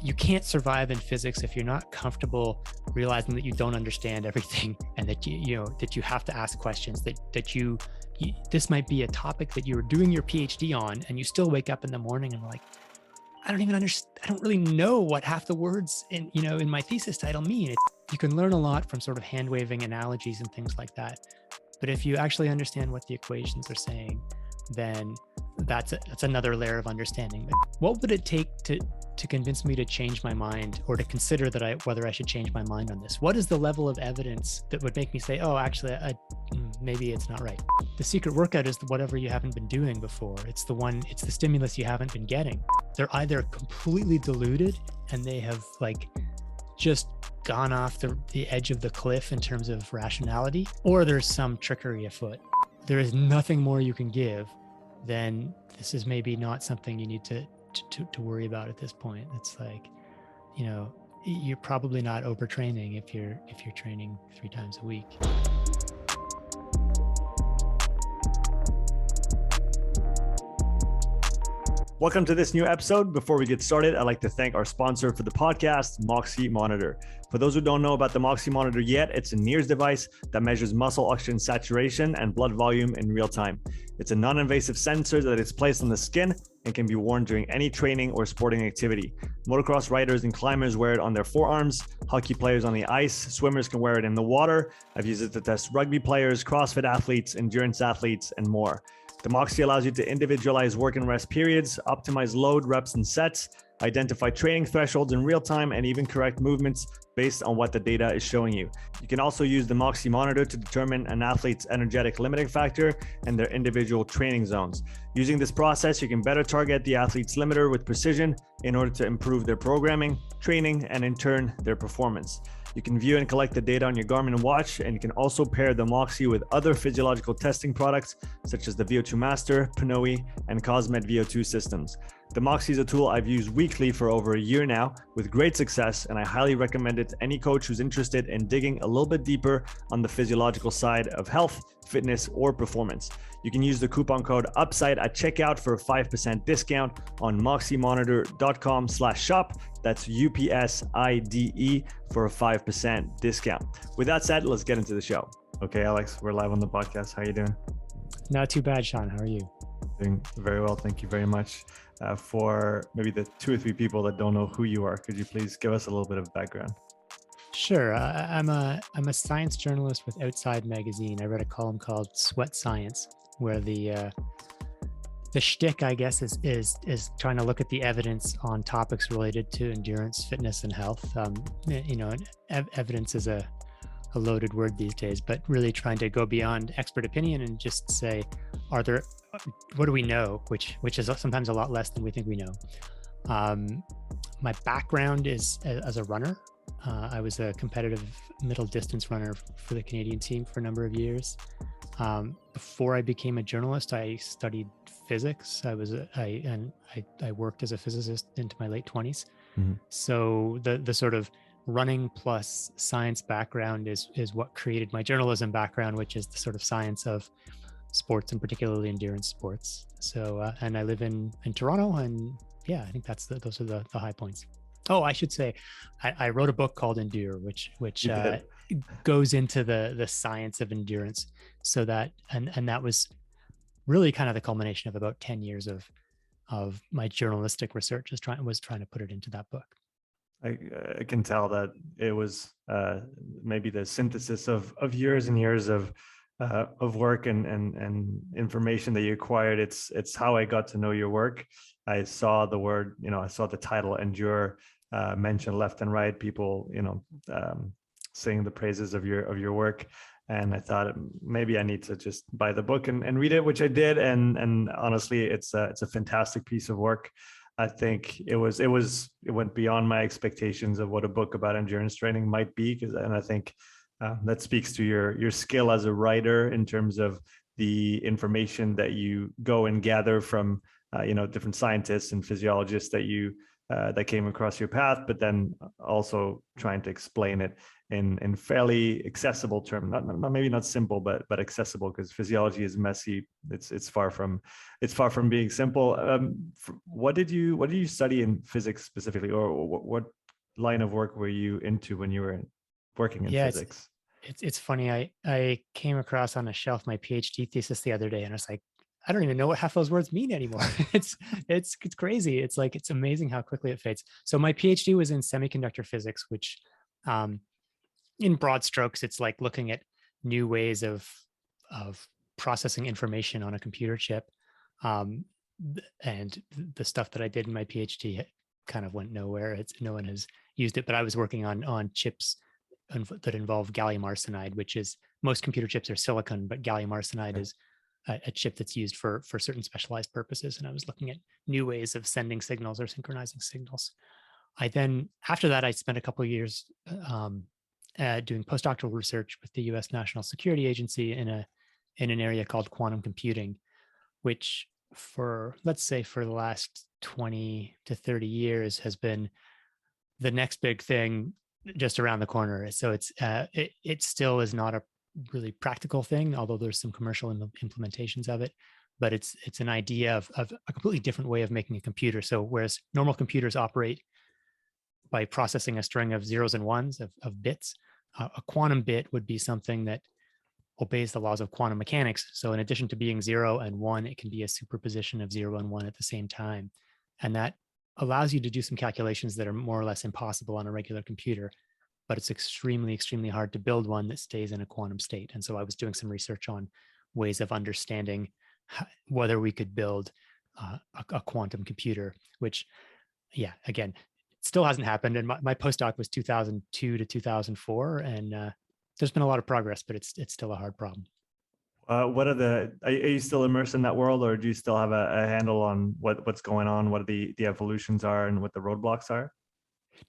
you can't survive in physics if you're not comfortable realizing that you don't understand everything, and that that you have to ask questions, that you this might be a topic that you were doing your PhD on, and you still wake up in the morning and like, I don't even understand. I don't really know what half the words in my thesis title mean. You can learn a lot from sort of hand waving analogies and things like that. But if you actually understand what the equations are saying, then that's another layer of understanding. What would it take to convince me to change my mind, or to consider whether I should change my mind on this? What is the level of evidence that would make me say, oh, actually, maybe it's not right? The secret workout is whatever you haven't been doing before. It's the stimulus you haven't been getting. They're either completely diluted and they have like just gone off the edge of the cliff in terms of rationality, or there's some trickery afoot. There is nothing more you can give, then this is maybe not something you need to worry about at this point. It's like, you're probably not overtraining if you're training 3 times a week. Welcome to this new episode. Before we get started, I'd like to thank our sponsor for the podcast, Moxy Monitor. For those who don't know about the Moxy Monitor yet, it's a NIRS device that measures muscle oxygen saturation and blood volume in real time. It's a non-invasive sensor that is placed on the skin and can be worn during any training or sporting activity. Motocross riders and climbers wear it on their forearms, hockey players on the ice, swimmers can wear it in the water. I've used it to test rugby players, CrossFit athletes, endurance athletes, and more. The Moxy allows you to individualize work and rest periods, optimize load, reps, and sets, identify training thresholds in real time, and even correct movements based on what the data is showing you. You can also use the Moxy Monitor to determine an athlete's energetic limiting factor and their individual training zones. Using this process, you can better target the athlete's limiter with precision in order to improve their programming, training, and in turn, their performance. You can view and collect the data on your Garmin watch, and you can also pair the Moxy with other physiological testing products, such as the VO2 Master, Pnoe, and Cosmet VO2 systems. The Moxy is a tool I've used weekly for over a year now with great success, and I highly recommend it to any coach who's interested in digging a little bit deeper on the physiological side of health, fitness, or performance. You can use the coupon code UPSIDE at checkout for a 5% discount on moxymonitor.com/shop. That's UPSIDE for a 5% discount. With that said, let's get into the show. Okay, Alex, we're live on the podcast. How are you doing? Not too bad, Sean. How are you? Doing very well. Thank you very much. For maybe the 2 or 3 people that don't know who you are, could you please give us a little bit of background? Sure. I'm a science journalist with Outside Magazine. I read a column called Sweat Science, where the shtick, I guess, is trying to look at the evidence on topics related to endurance, fitness, and health. Evidence is a loaded word these days, but really trying to go beyond expert opinion and just say, what do we know? Which is sometimes a lot less than we think we know. My background is as a runner. I was a competitive middle distance runner for the Canadian team for a number of years. Before I became a journalist, I studied physics. I worked as a physicist into my late 20s. Mm-hmm. So the sort of running plus science background is what created my journalism background, which is the sort of science of sports, and particularly endurance sports. So and I live in Toronto, and yeah, I think those are the high points. Oh, I should say, I wrote a book called Endure, which goes into the science of endurance. So that and that was really kind of the culmination of about 10 years of my journalistic research. Was trying to put it into that book. I can tell that it was maybe the synthesis of years and years of work and information that you acquired. It's how I got to know your work. I saw the word, I saw the title Endure mentioned left and right, people, saying the praises of your work. And I thought maybe I need to just buy the book and read it, which I did. And honestly, it's a fantastic piece of work. I think it went beyond my expectations of what a book about endurance training might be. And I think that speaks to your skill as a writer in terms of the information that you go and gather from different scientists and physiologists that you that came across your path, but then also trying to explain it in fairly accessible terms, not maybe not simple, but accessible, because physiology is messy. It's far from being simple. What did you study in physics specifically, or what line of work were you into when you were working in Yeah, physics? it's funny. I came across on a shelf my PhD thesis the other day, and I was like, I don't even know what half those words mean anymore. It's crazy. It's like it's amazing how quickly it fades. So my PhD was in semiconductor physics, which, in broad strokes, it's like looking at new ways of processing information on a computer chip. And the stuff that I did in my PhD kind of went nowhere. No one has used it, but I was working on chips that involve gallium arsenide, which is, most computer chips are silicon, but gallium arsenide is a chip that's used for certain specialized purposes. And I was looking at new ways of sending signals or synchronizing signals. After that, I spent a couple of years doing postdoctoral research with the U.S. National Security Agency in an area called quantum computing, which let's say for the last 20 to 30 years has been the next big thing just around the corner. So it still is not a really practical thing, although there's some commercial implementations of it. But it's an idea of a completely different way of making a computer. So whereas normal computers operate by processing a string of zeros and ones of bits, a quantum bit would be something that obeys the laws of quantum mechanics. So in addition to being 0 and 1, it can be a superposition of 0 and 1 at the same time. And that allows you to do some calculations that are more or less impossible on a regular computer, but it's extremely, extremely hard to build one that stays in a quantum state. And so I was doing some research on ways of understanding whether we could build a quantum computer, which, yeah, again, still hasn't happened. And my postdoc was 2002 to 2004. And there's been a lot of progress, but it's still a hard problem. Are you still immersed in that world, or do you still have a handle on what's going on, what the evolutions are, and what the roadblocks are?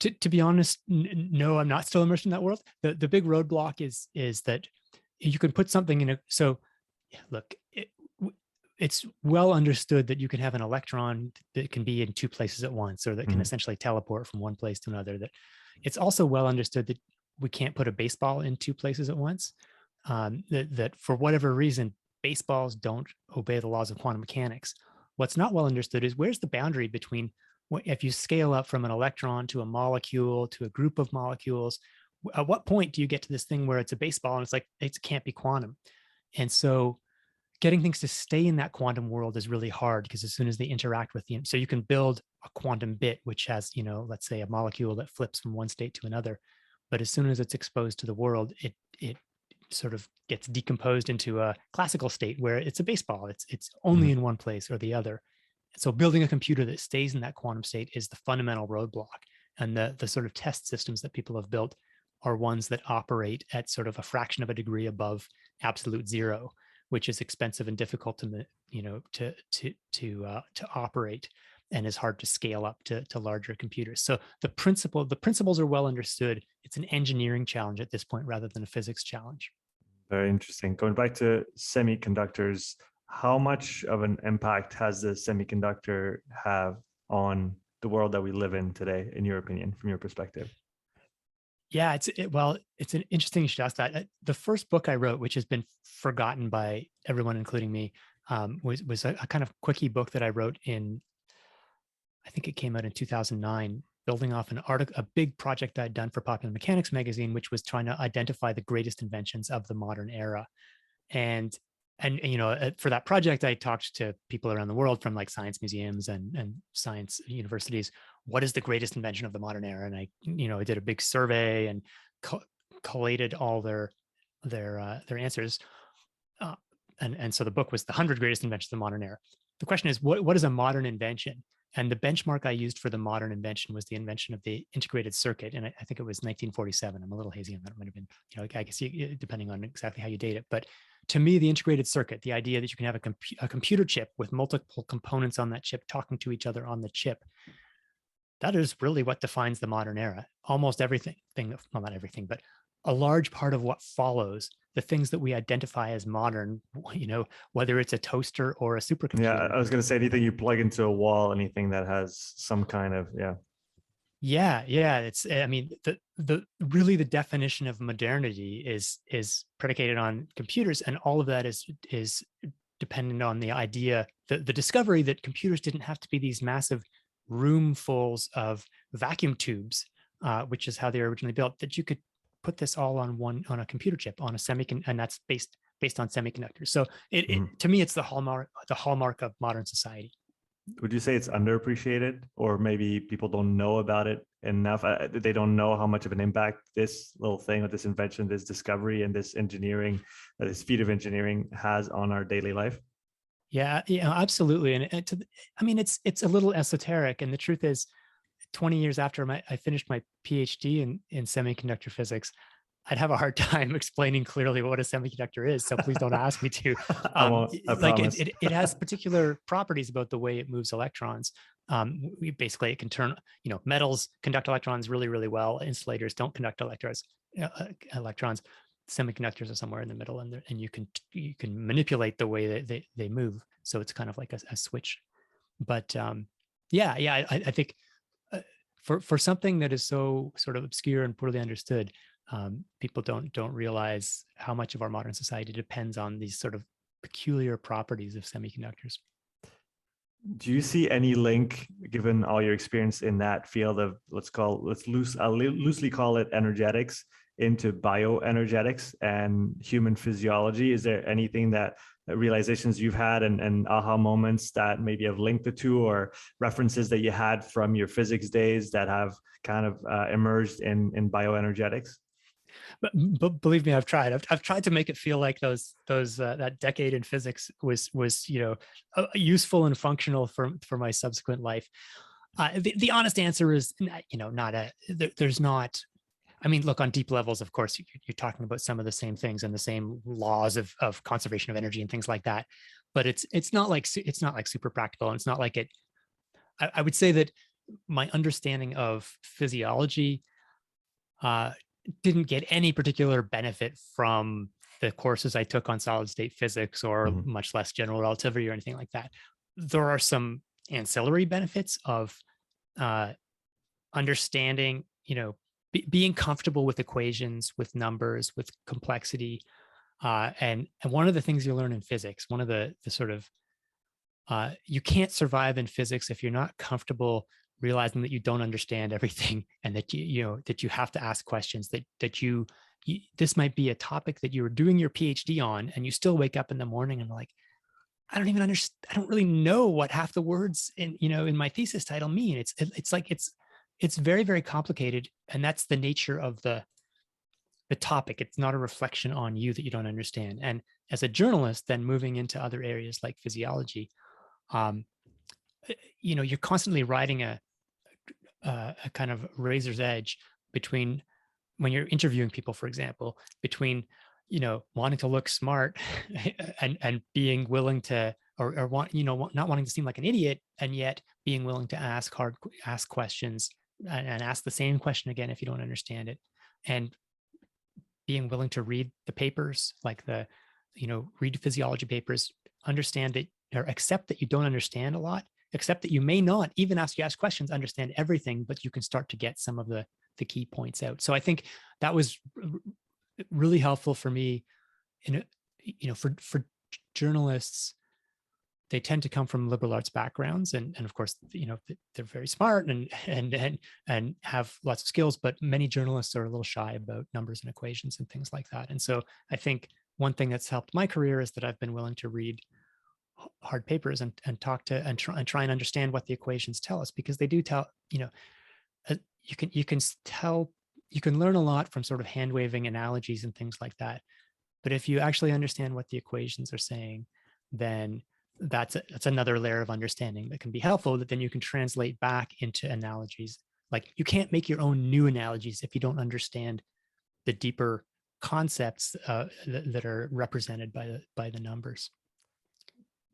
To be honest, no, I'm not still immersed in that world. The big roadblock is that you can put something in a, so look, it's well understood that you can have an electron that can be in two places at once, or that can essentially teleport from one place to another. That it's also well understood that we can't put a baseball in two places at once. That for whatever reason, baseballs don't obey the laws of quantum mechanics. What's not well understood is where's the boundary between, if you scale up from an electron to a molecule to a group of molecules, at what point do you get to this thing where it's a baseball and it's like, it can't be quantum? And so getting things to stay in that quantum world is really hard, because as soon as they interact with so you can build a quantum bit, which has, let's say a molecule that flips from one state to another. But as soon as it's exposed to the world, it sort of gets decomposed into a classical state where it's a baseball. It's only in one place or the other. So building a computer that stays in that quantum state is the fundamental roadblock. And the sort of test systems that people have built are ones that operate at sort of a fraction of a degree above absolute zero, which is expensive and difficult to operate, and is hard to scale up to larger computers. So the principles are well understood. It's an engineering challenge at this point rather than a physics challenge. Very interesting. Going back to semiconductors, how much of an impact has the semiconductor have on the world that we live in today, in your opinion, from your perspective? Yeah, it's an interesting you should ask that. The first book I wrote, which has been forgotten by everyone, including me, was a kind of quickie book that I wrote I think it came out in 2009, building off a big project I'd done for Popular Mechanics magazine, which was trying to identify the greatest inventions of the modern era. And for that project, I talked to people around the world from like science museums and science universities. What is the greatest invention of the modern era? And I did a big survey and collated all their answers. And so the book was the 100 greatest inventions of the modern era. The question is, what is a modern invention? And the benchmark I used for the modern invention was the invention of the integrated circuit. And I think it was 1947. I'm a little hazy on that. It might have been, I guess depending on exactly how you date it. But to me, the integrated circuit, the idea that you can have a computer chip with multiple components on that chip talking to each other on the chip, that is really what defines the modern era. Almost everything, well, not everything, but a large part of what follows the things that we identify as modern, whether it's a toaster or a Yeah, supercomputer. I was going to say anything you plug into a wall, anything that has some kind of, yeah. Yeah. I mean, the really the definition of modernity is predicated on computers, and all of that is dependent on the idea, the discovery that computers didn't have to be these massive roomfuls of vacuum tubes, which is how they were originally built. That you could put this all on a computer chip, on a semiconductor, and that's based on semiconductors. So to me, it's the hallmark of modern society. Would you say it's underappreciated, or maybe people don't know about it enough? They don't know how much of an impact this little thing, or this invention, this discovery, and this engineering, this feat of engineering has on our daily life? Yeah, absolutely. I mean, it's a little esoteric, and the truth is, 20 years after I finished my PhD in semiconductor physics, I'd have a hard time explaining clearly what a semiconductor is. So please don't ask me to. I won't. I Like promise. it has particular properties about the way it moves electrons. Basically, it can turn, metals conduct electrons really, really well. Insulators don't conduct electrons. Semiconductors are somewhere in the middle, and you can manipulate the way that they move. So it's kind of like a switch. But I think for something that is so sort of obscure and poorly understood, people don't realize how much of our modern society depends on these sort of peculiar properties of semiconductors. Do you see any link, given all your experience in that field of I'll loosely call it energetics, into bioenergetics and human physiology? Is there anything that realizations you've had and aha moments that maybe have linked the two, or references that you had from your physics days that have kind of emerged in bioenergetics? But believe me, I've tried to make it feel like that decade in physics was useful and functional for my subsequent life. The honest answer is, there's not. I mean, look, on deep levels, of course, you're talking about some of the same things and the same laws of conservation of energy and things like that. But it's not like super practical, and it's not like it. I would say that my understanding of physiology didn't get any particular benefit from the courses I took on solid state physics, or much less general relativity or anything like that. There are some ancillary benefits of understanding, being comfortable with equations, with numbers, with complexity. And one of the things you learn in physics, one of the sort of, you can't survive in physics if you're not comfortable realizing that you don't understand everything, and that that you have to ask questions, that you this might be a topic that you were doing your PhD on, and you still wake up in the morning and like, I don't even understand. I don't really know what half the words in my thesis title mean. It's very, very complicated, and that's the nature of the topic. It's not a reflection on you that you don't understand. And as a journalist, then moving into other areas like physiology, you're constantly riding a kind of razor's edge between, when you're interviewing people, for example, between wanting to look smart and being willing to, or not wanting to seem like an idiot, and yet being willing to ask questions, and ask the same question again if you don't understand it, and being willing to read the papers, like read physiology papers, understand it, or accept that you don't understand a lot, accept that you may not, even after you ask questions, understand everything, but you can start to get some of the key points out. So I think that was really helpful for me. For journalists, they tend to come from liberal arts backgrounds, and of course, they're very smart and have lots of skills, but many journalists are a little shy about numbers and equations and things like that. And so I think one thing that's helped my career is that I've been willing to read hard papers and talk to and try and understand what the equations tell us, because they do tell, you can learn a lot from sort of hand waving analogies and things like that. But if you actually understand what the equations are saying, then that's another layer of understanding that can be helpful, that then you can translate back into analogies. Like, you can't make your own new analogies if you don't understand the deeper concepts that are represented by the numbers.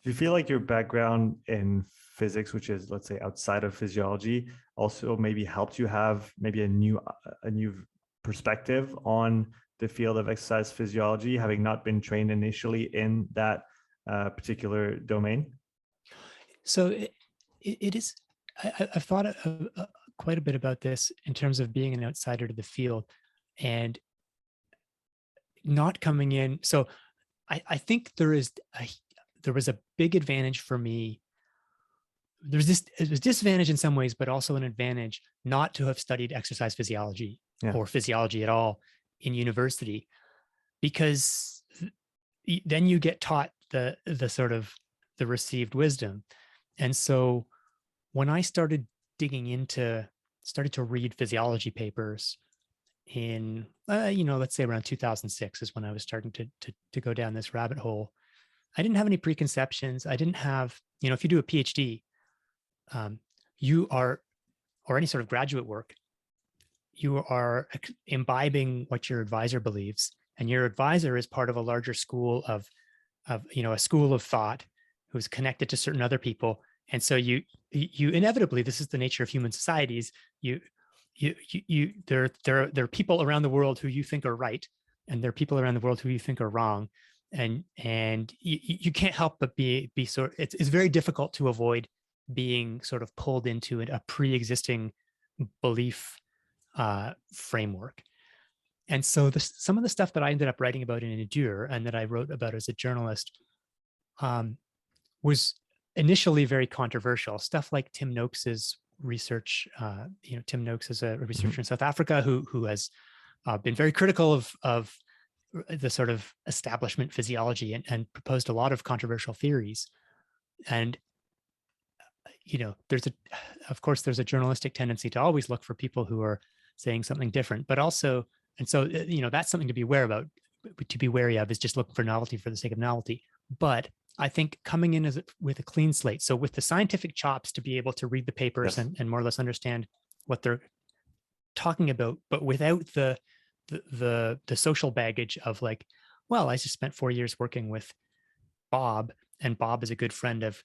Do you feel like your background in physics, which is, let's say, outside of physiology, also maybe helped you have maybe a new perspective on the field of exercise physiology, having not been trained initially in that particular domain? So it is. I've thought quite a bit about this in terms of being an outsider to the field and not coming in. So I think there was a big advantage for me. It was disadvantage in some ways, but also an advantage not to have studied exercise physiology or physiology at all in university, because then you get taught the sort of the received wisdom. And so when I started to read physiology papers in, let's say around 2006 is when I was starting to go down this rabbit hole. I didn't have any preconceptions. I didn't have, if you do a PhD, you are, or any sort of graduate work, you are imbibing what your advisor believes, and your advisor is part of a larger school of a school of thought who's connected to certain other people. And so you inevitably, this is the nature of human societies. There are people around the world who you think are right, and there are people around the world who you think are wrong, and you can't help but be sort. It's very difficult to avoid being sort of pulled into a pre-existing belief framework. And so some of the stuff that I ended up writing about in Endure and that I wrote about as a journalist was initially very controversial. Stuff like Tim Noakes's research. Tim Noakes is a researcher in South Africa who has been very critical of the sort of establishment physiology and proposed a lot of controversial theories. And there's a journalistic tendency to always look for people who are saying something different, but also, and so, that's something to be wary of is just looking for novelty for the sake of novelty. But I think coming in with a clean slate, so with the scientific chops to be able to read the papers and more or less understand what they're talking about, but without the social baggage of like, well, I just spent 4 years working with Bob, and Bob is a good friend of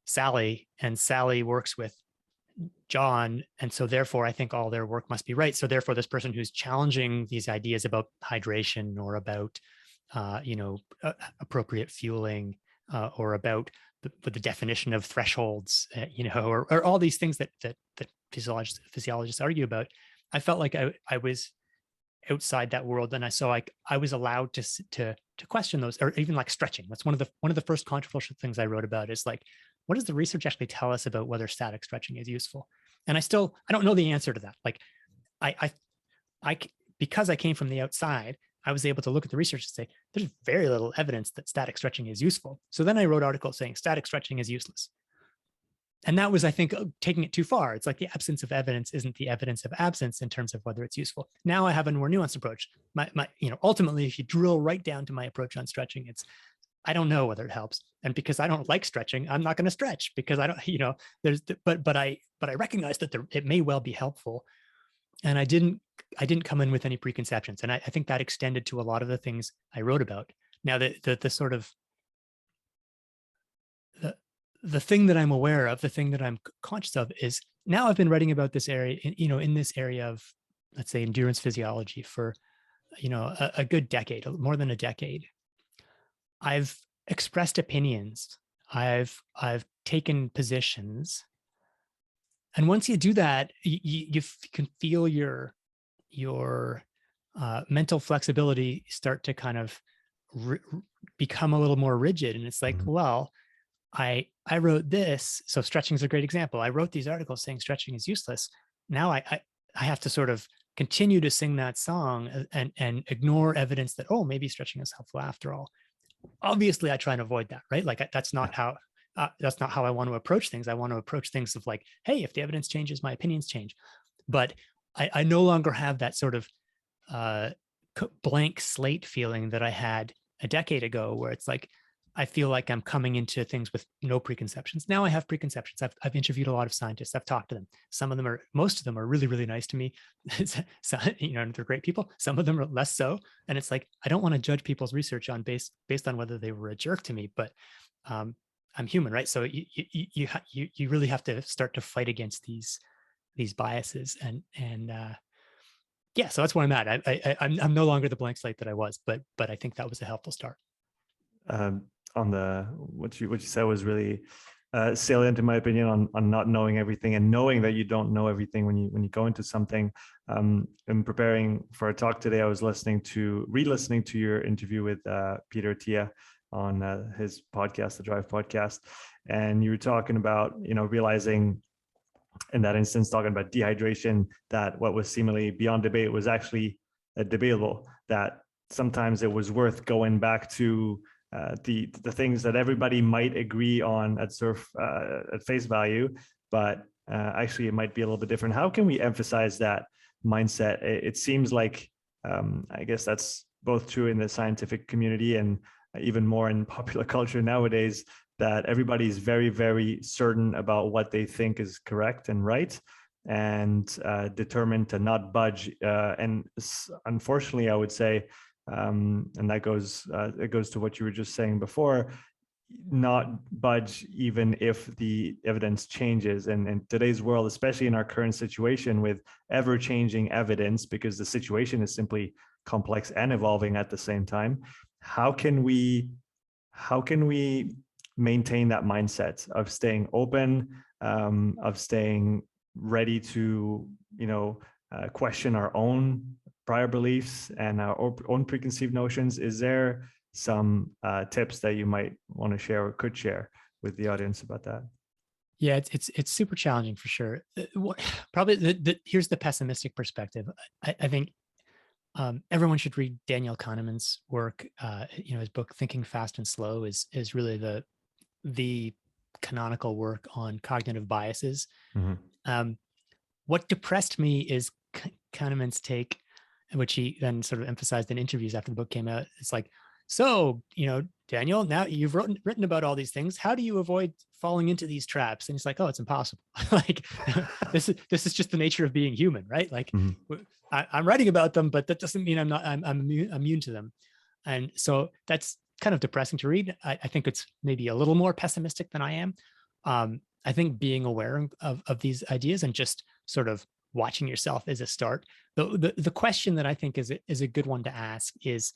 Sally, and Sally works with John, and so therefore I think all their work must be right. So therefore this person who's challenging these ideas about hydration or about appropriate fueling or about the definition of thresholds, or all these things that physiologists argue about, I felt like I was outside that world, and I was allowed to question those, or even like stretching. That's one of the first controversial things I wrote about is like, what does the research actually tell us about whether static stretching is useful? And I don't know the answer to that. Like I because I came from the outside, I was able to look at the research and say, there's very little evidence that static stretching is useful. So then I wrote articles saying static stretching is useless. And that was, I think, taking it too far. It's like the absence of evidence isn't the evidence of absence in terms of whether it's useful. Now I have a more nuanced approach. Ultimately, if you drill right down to my approach on stretching, I don't know whether it helps. And because I don't like stretching, I'm not going to stretch because I don't, but I recognize that it may well be helpful. And I didn't come in with any preconceptions. And I think that extended to a lot of the things I wrote about. Now the sort of the thing that I'm aware of, the thing that I'm conscious of is now I've been writing about this area, in this area of, let's say, endurance physiology for, a good decade, more than a decade. I've expressed opinions. I've taken positions. And once you do that, you can feel your mental flexibility start to kind of become a little more rigid. And it's like, well, I wrote this. So stretching is a great example. I wrote these articles saying stretching is useless. Now I have to sort of continue to sing that song and ignore evidence that, oh, maybe stretching is helpful after all. Obviously, I try and avoid that, right? Like that's not how I want to approach things. I want to approach things of like, hey, if the evidence changes, my opinions change. But I no longer have that sort of blank slate feeling that I had a decade ago, where it's like, I feel like I'm coming into things with no preconceptions. Now I have preconceptions. I've interviewed a lot of scientists. I've talked to them. Most of them are really, really nice to me. So, they're great people. Some of them are less so. And it's like, I don't want to judge people's research based on whether they were a jerk to me, but I'm human, right? So you really have to start to fight against these biases. And yeah, so that's where I'm at. I'm no longer the blank slate that I was, but I think that was a helpful start. On the what you said was really salient in my opinion on not knowing everything and knowing that you don't know everything when you go into something. In preparing for a talk today, I was re-listening to your interview with Peter Tia on his podcast, the Drive podcast, and you were talking about realizing in that instance, talking about dehydration, that what was seemingly beyond debate was actually debatable, that sometimes it was worth going back to the things that everybody might agree on at face value, but actually it might be a little bit different. How can we emphasize that mindset? It seems like I guess that's both true in the scientific community and even more in popular culture nowadays, that everybody's very, very certain about what they think is correct and right, and determined to not budge. And unfortunately, I would say, and that goes it goes to what you were just saying before, not budge even if the evidence changes. And in today's world, especially in our current situation with ever-changing evidence, because the situation is simply complex and evolving at the same time, how can we maintain that mindset of staying open, of staying ready to question our own prior beliefs and our own preconceived notions? Is there some tips that you might want to share or could share with the audience about that? Yeah, it's super challenging for sure. Probably here's the pessimistic perspective. I think everyone should read Daniel Kahneman's work. His book Thinking Fast and Slow is really the canonical work on cognitive biases. Mm-hmm. What depressed me is Kahneman's take, which he then sort of emphasized in interviews after the book came out. It's like, so, Daniel, now you've written about all these things. How do you avoid falling into these traps? And it's like, oh, it's impossible. Like this is just the nature of being human, right? Like mm-hmm. I'm writing about them, but that doesn't mean I'm immune to them. And so that's kind of depressing to read. I think it's maybe a little more pessimistic than I am. I think being aware of these ideas and just sort of watching yourself is a start. The question that I think is a good one to ask is,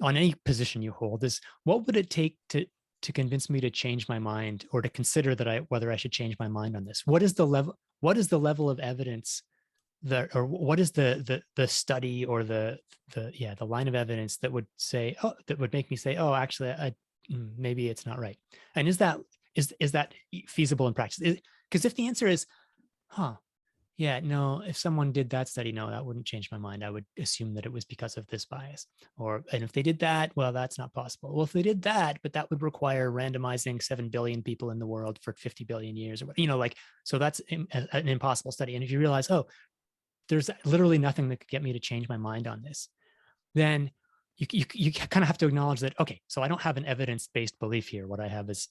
on any position you hold, is what would it take to convince me to change my mind, or to consider whether I should change my mind on this? What is the level of evidence or what is the study or the line of evidence that would make me say, oh, actually, maybe it's not right? And is that feasible in practice? Because if the answer is, yeah, no, if someone did that study, no, that wouldn't change my mind. I would assume that it was because of this bias. And if they did that, well, that's not possible. Well, if they did that, but that would require randomizing 7 billion people in the world for 50 billion years, or so that's an impossible study. And if you realize, oh, there's literally nothing that could get me to change my mind on this, then you kind of have to acknowledge that, okay, so I don't have an evidence-based belief here. What I have is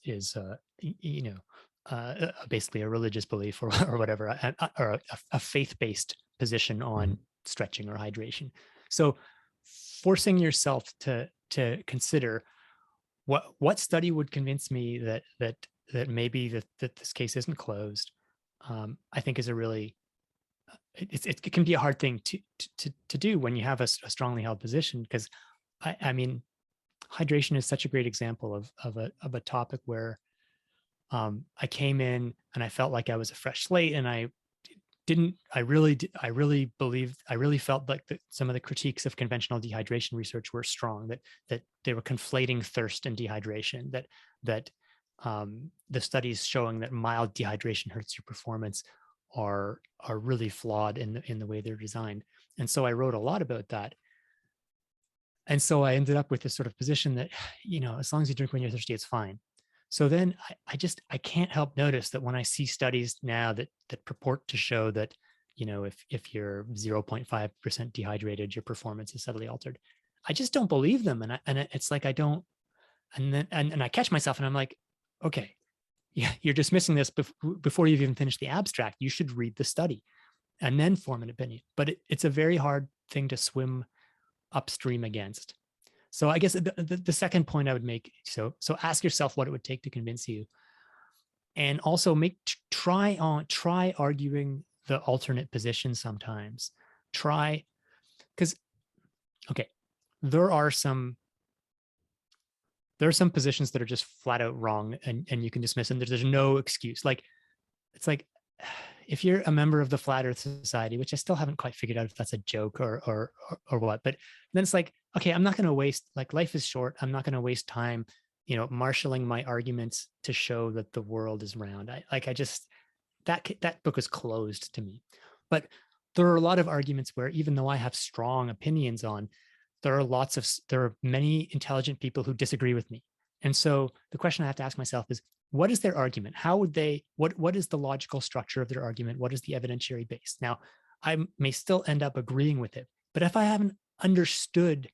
basically a religious belief or whatever, or a faith-based position on stretching or hydration. So forcing yourself to consider what study would convince me that maybe that this case isn't closed, I think is a really, it can be a hard thing to do when you have a strongly held position, because I mean, hydration is such a great example of a topic where I came in and I felt like I was a fresh slate, and I really felt like some of the critiques of conventional dehydration research were strong, that they were conflating thirst and dehydration, that the studies showing that mild dehydration hurts your performance are really flawed in the way they're designed. And so I wrote a lot about that. And so I ended up with this sort of position that, as long as you drink when you're thirsty, it's fine. So then I can't help notice that when I see studies now that purport to show that, if you're 0.5% dehydrated, your performance is subtly altered, I just don't believe them. And it's like, I don't, and then, and I catch myself and I'm like, okay, yeah, you're dismissing this before you've even finished the abstract. You should read the study and then form an opinion. But it's a very hard thing to swim upstream against. So I guess the second point I would make, so ask yourself what it would take to convince you, and also try arguing the alternate position sometimes. try, because, okay, there are some positions that are just flat out wrong, and you can dismiss them. There's no excuse. Like, it's like, if you're a member of the Flat Earth Society, which I still haven't quite figured out if that's a joke or what, but then it's like, okay, I'm not going to waste, like, life is short. I'm not going to waste time, marshaling my arguments to show that the world is round. That book is closed to me. But there are a lot of arguments where, even though I have strong opinions on, there are many intelligent people who disagree with me. And so the question I have to ask myself is, what is their argument? How would they, what is the logical structure of their argument? What is the evidentiary base? Now, I may still end up agreeing with it, but if I haven't understood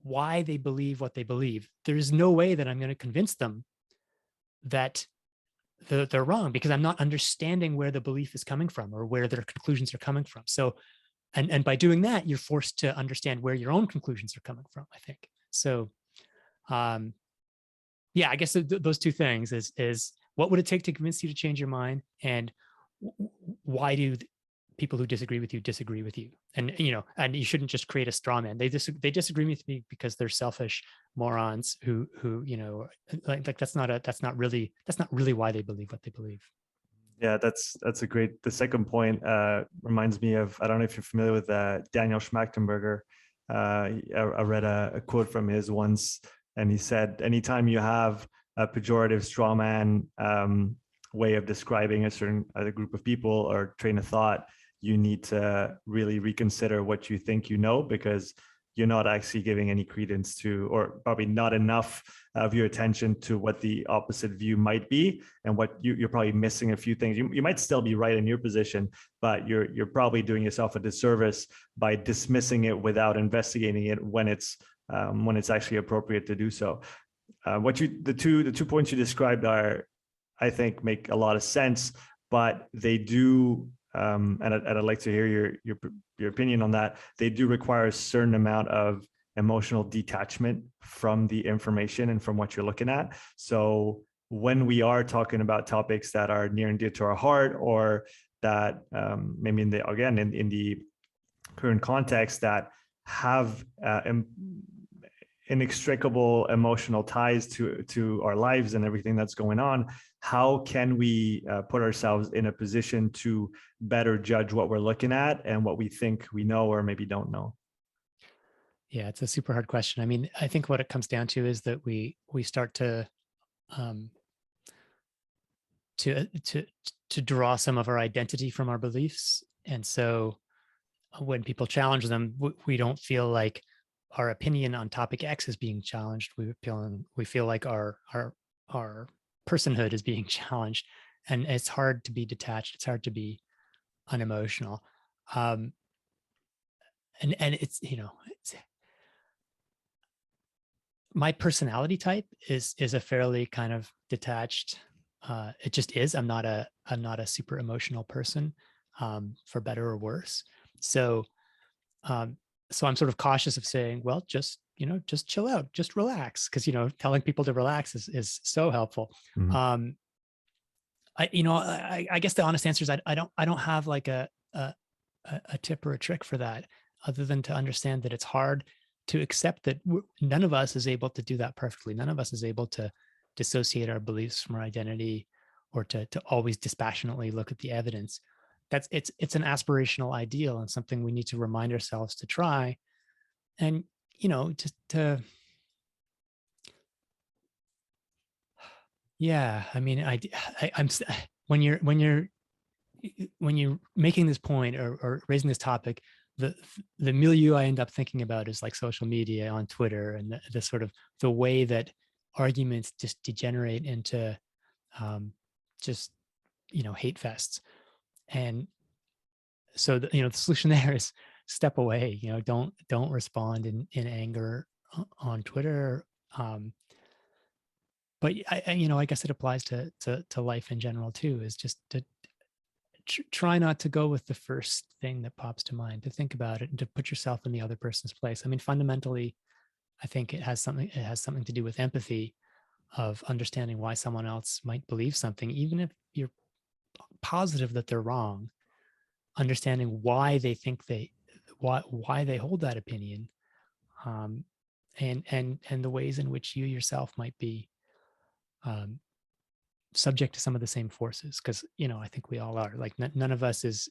why they believe what they believe, there is no way that I'm going to convince them that they're wrong, because I'm not understanding where the belief is coming from or where their conclusions are coming from. So, and by doing that, you're forced to understand where your own conclusions are coming from, I think. So, yeah, I guess those two things is what would it take to convince you to change your mind, and why do people who disagree with you? And and you shouldn't just create a straw man. They disagree with me because they're selfish morons who like that's not really why they believe what they believe. Yeah, that's a great. The second point reminds me of, I don't know if you're familiar with Daniel Schmachtenberger. I read a quote from his once, and he said, anytime you have a pejorative straw man way of describing a certain other group of people or train of thought, you need to really reconsider what you think you know, because you're not actually giving any credence to, or probably not enough of your attention to what the opposite view might be, and what you're probably missing a few things. You might still be right in your position, but you're probably doing yourself a disservice by dismissing it without investigating it when it's actually appropriate to do so. The two points you described are, I think, make a lot of sense, but they do, and I'd like to hear your opinion on that. They do require a certain amount of emotional detachment from the information and from what you're looking at. So when we are talking about topics that are near and dear to our heart, or that maybe in the current context that have inextricable emotional ties to our lives and everything that's going on, how can we put ourselves in a position to better judge what we're looking at and what we think we know or maybe don't know? Yeah, it's a super hard question. I mean, I think what it comes down to is that we start to draw some of our identity from our beliefs, and so when people challenge them, we don't feel like our opinion on topic X is being challenged. We feel like our personhood is being challenged, and it's hard to be detached. It's hard to be unemotional. And it's, my personality type is a fairly kind of detached. It just is. I'm not a super emotional person, for better or worse. So I'm sort of cautious of saying, well, just chill out, just relax. Cause telling people to relax is so helpful. Mm-hmm. I guess the honest answer is I don't have like a tip or a trick for that, other than to understand that it's hard to accept that none of us is able to do that perfectly. None of us is able to dissociate our beliefs from our identity, or to always dispassionately look at the evidence. It's an aspirational ideal, and something we need to remind ourselves to try. And just to yeah, I mean, I'm when you're making this point or raising this topic, the milieu I end up thinking about is like social media on Twitter, and the sort of the way that arguments just degenerate into just hate fests. And so the solution there is step away. Don't respond in anger on Twitter. But I guess it applies to life in general too. Is just to try not to go with the first thing that pops to mind, to think about it and to put yourself in the other person's place. I mean, fundamentally, I think it has something to do with empathy, of understanding why someone else might believe something, even if you're positive that they're wrong. understanding why they think why they hold that opinion, and the ways in which you yourself might be subject to some of the same forces. Because I think we all are. Like none of us is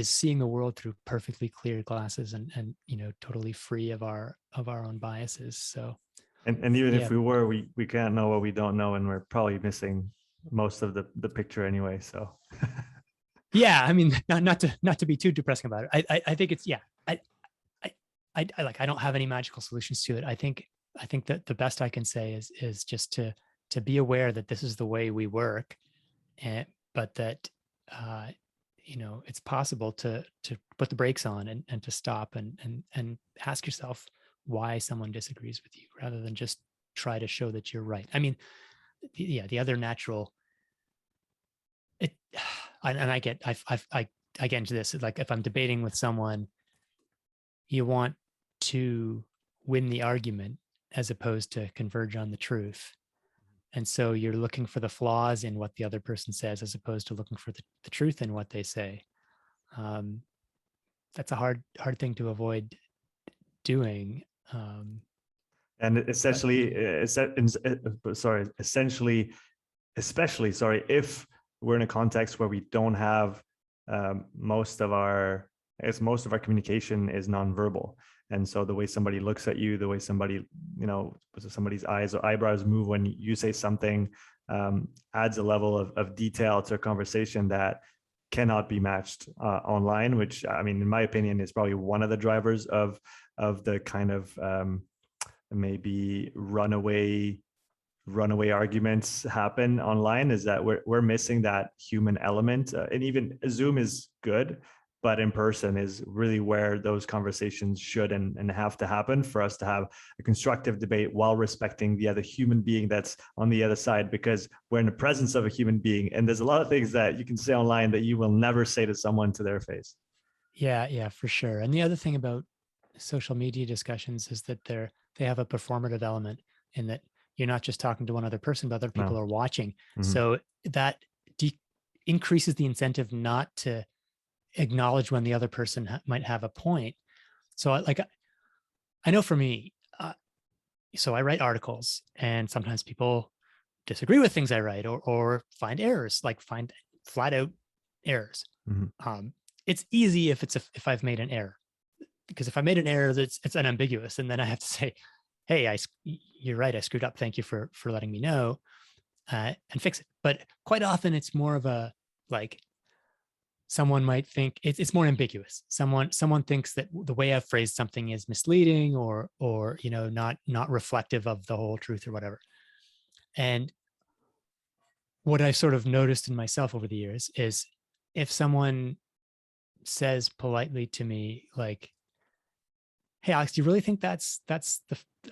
seeing the world through perfectly clear glasses and totally free of our own biases. So and even yeah. if we were, we can't know what we don't know, and we're probably missing most of the picture anyway. So Yeah, I mean, not to be too depressing about it. I think it's, yeah. I don't have any magical solutions to it. I think that the best I can say is just to be aware that this is the way we work, but that it's possible to put the brakes on and to stop and ask yourself why someone disagrees with you, rather than just try to show that you're right. I mean, the other natural, and I get into this, like if I'm debating with someone, you want to win the argument as opposed to converge on the truth. And so you're looking for the flaws in what the other person says as opposed to looking for the truth in what they say. That's a hard thing to avoid doing. and essentially, especially if we're in a context where we don't have most of our communication is nonverbal. And so the way somebody looks at you, the way somebody's eyes or eyebrows move when you say something, adds a level of detail to a conversation that cannot be matched online, which, I mean, in my opinion, is probably one of the drivers of the kind of maybe runaway arguments happen online, is that we're missing that human element. And even Zoom is good, but in person is really where those conversations should and have to happen for us to have a constructive debate while respecting the other human being that's on the other side, because we're in the presence of a human being. And there's a lot of things that you can say online that you will never say to someone to their face. Yeah, for sure. And the other thing about social media discussions is that they have a performative element, in that you're not just talking to one other person, but other people are watching. Mm-hmm. So that increases the incentive not to acknowledge when the other person might have a point. So I know for me, so I write articles, and sometimes people disagree with things I write, or find errors, like find flat out errors. Mm-hmm. It's easy if I've made an error, because if I made an error, it's unambiguous, and then I have to say, hey, you're right, I screwed up. Thank you for letting me know, and fix it. But quite often it's more of a, like, someone might think it's more ambiguous. Someone thinks that the way I've phrased something is misleading, or not reflective of the whole truth or whatever. And what I've sort of noticed in myself over the years is, if someone says politely to me, like, hey, Alex, do you really think that's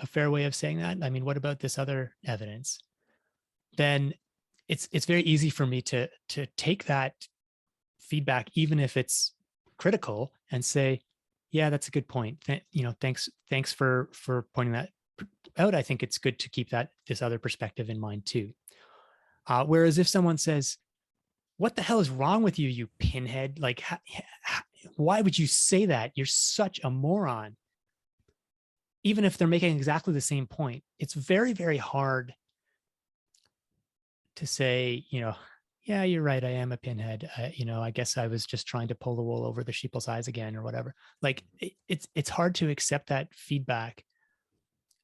a fair way of saying that? I mean, what about this other evidence? Then it's very easy for me to take that feedback, even if it's critical, and say, yeah, that's a good point. Thanks for pointing that out. I think it's good to keep this other perspective in mind too. Whereas if someone says, what the hell is wrong with you, you pinhead? Like, why would you say that? You're such a moron. Even if they're making exactly the same point, it's very, very hard to say, yeah, you're right, I am a pinhead. I guess I was just trying to pull the wool over the sheeple's eyes again, or whatever. Like, it's hard to accept that feedback.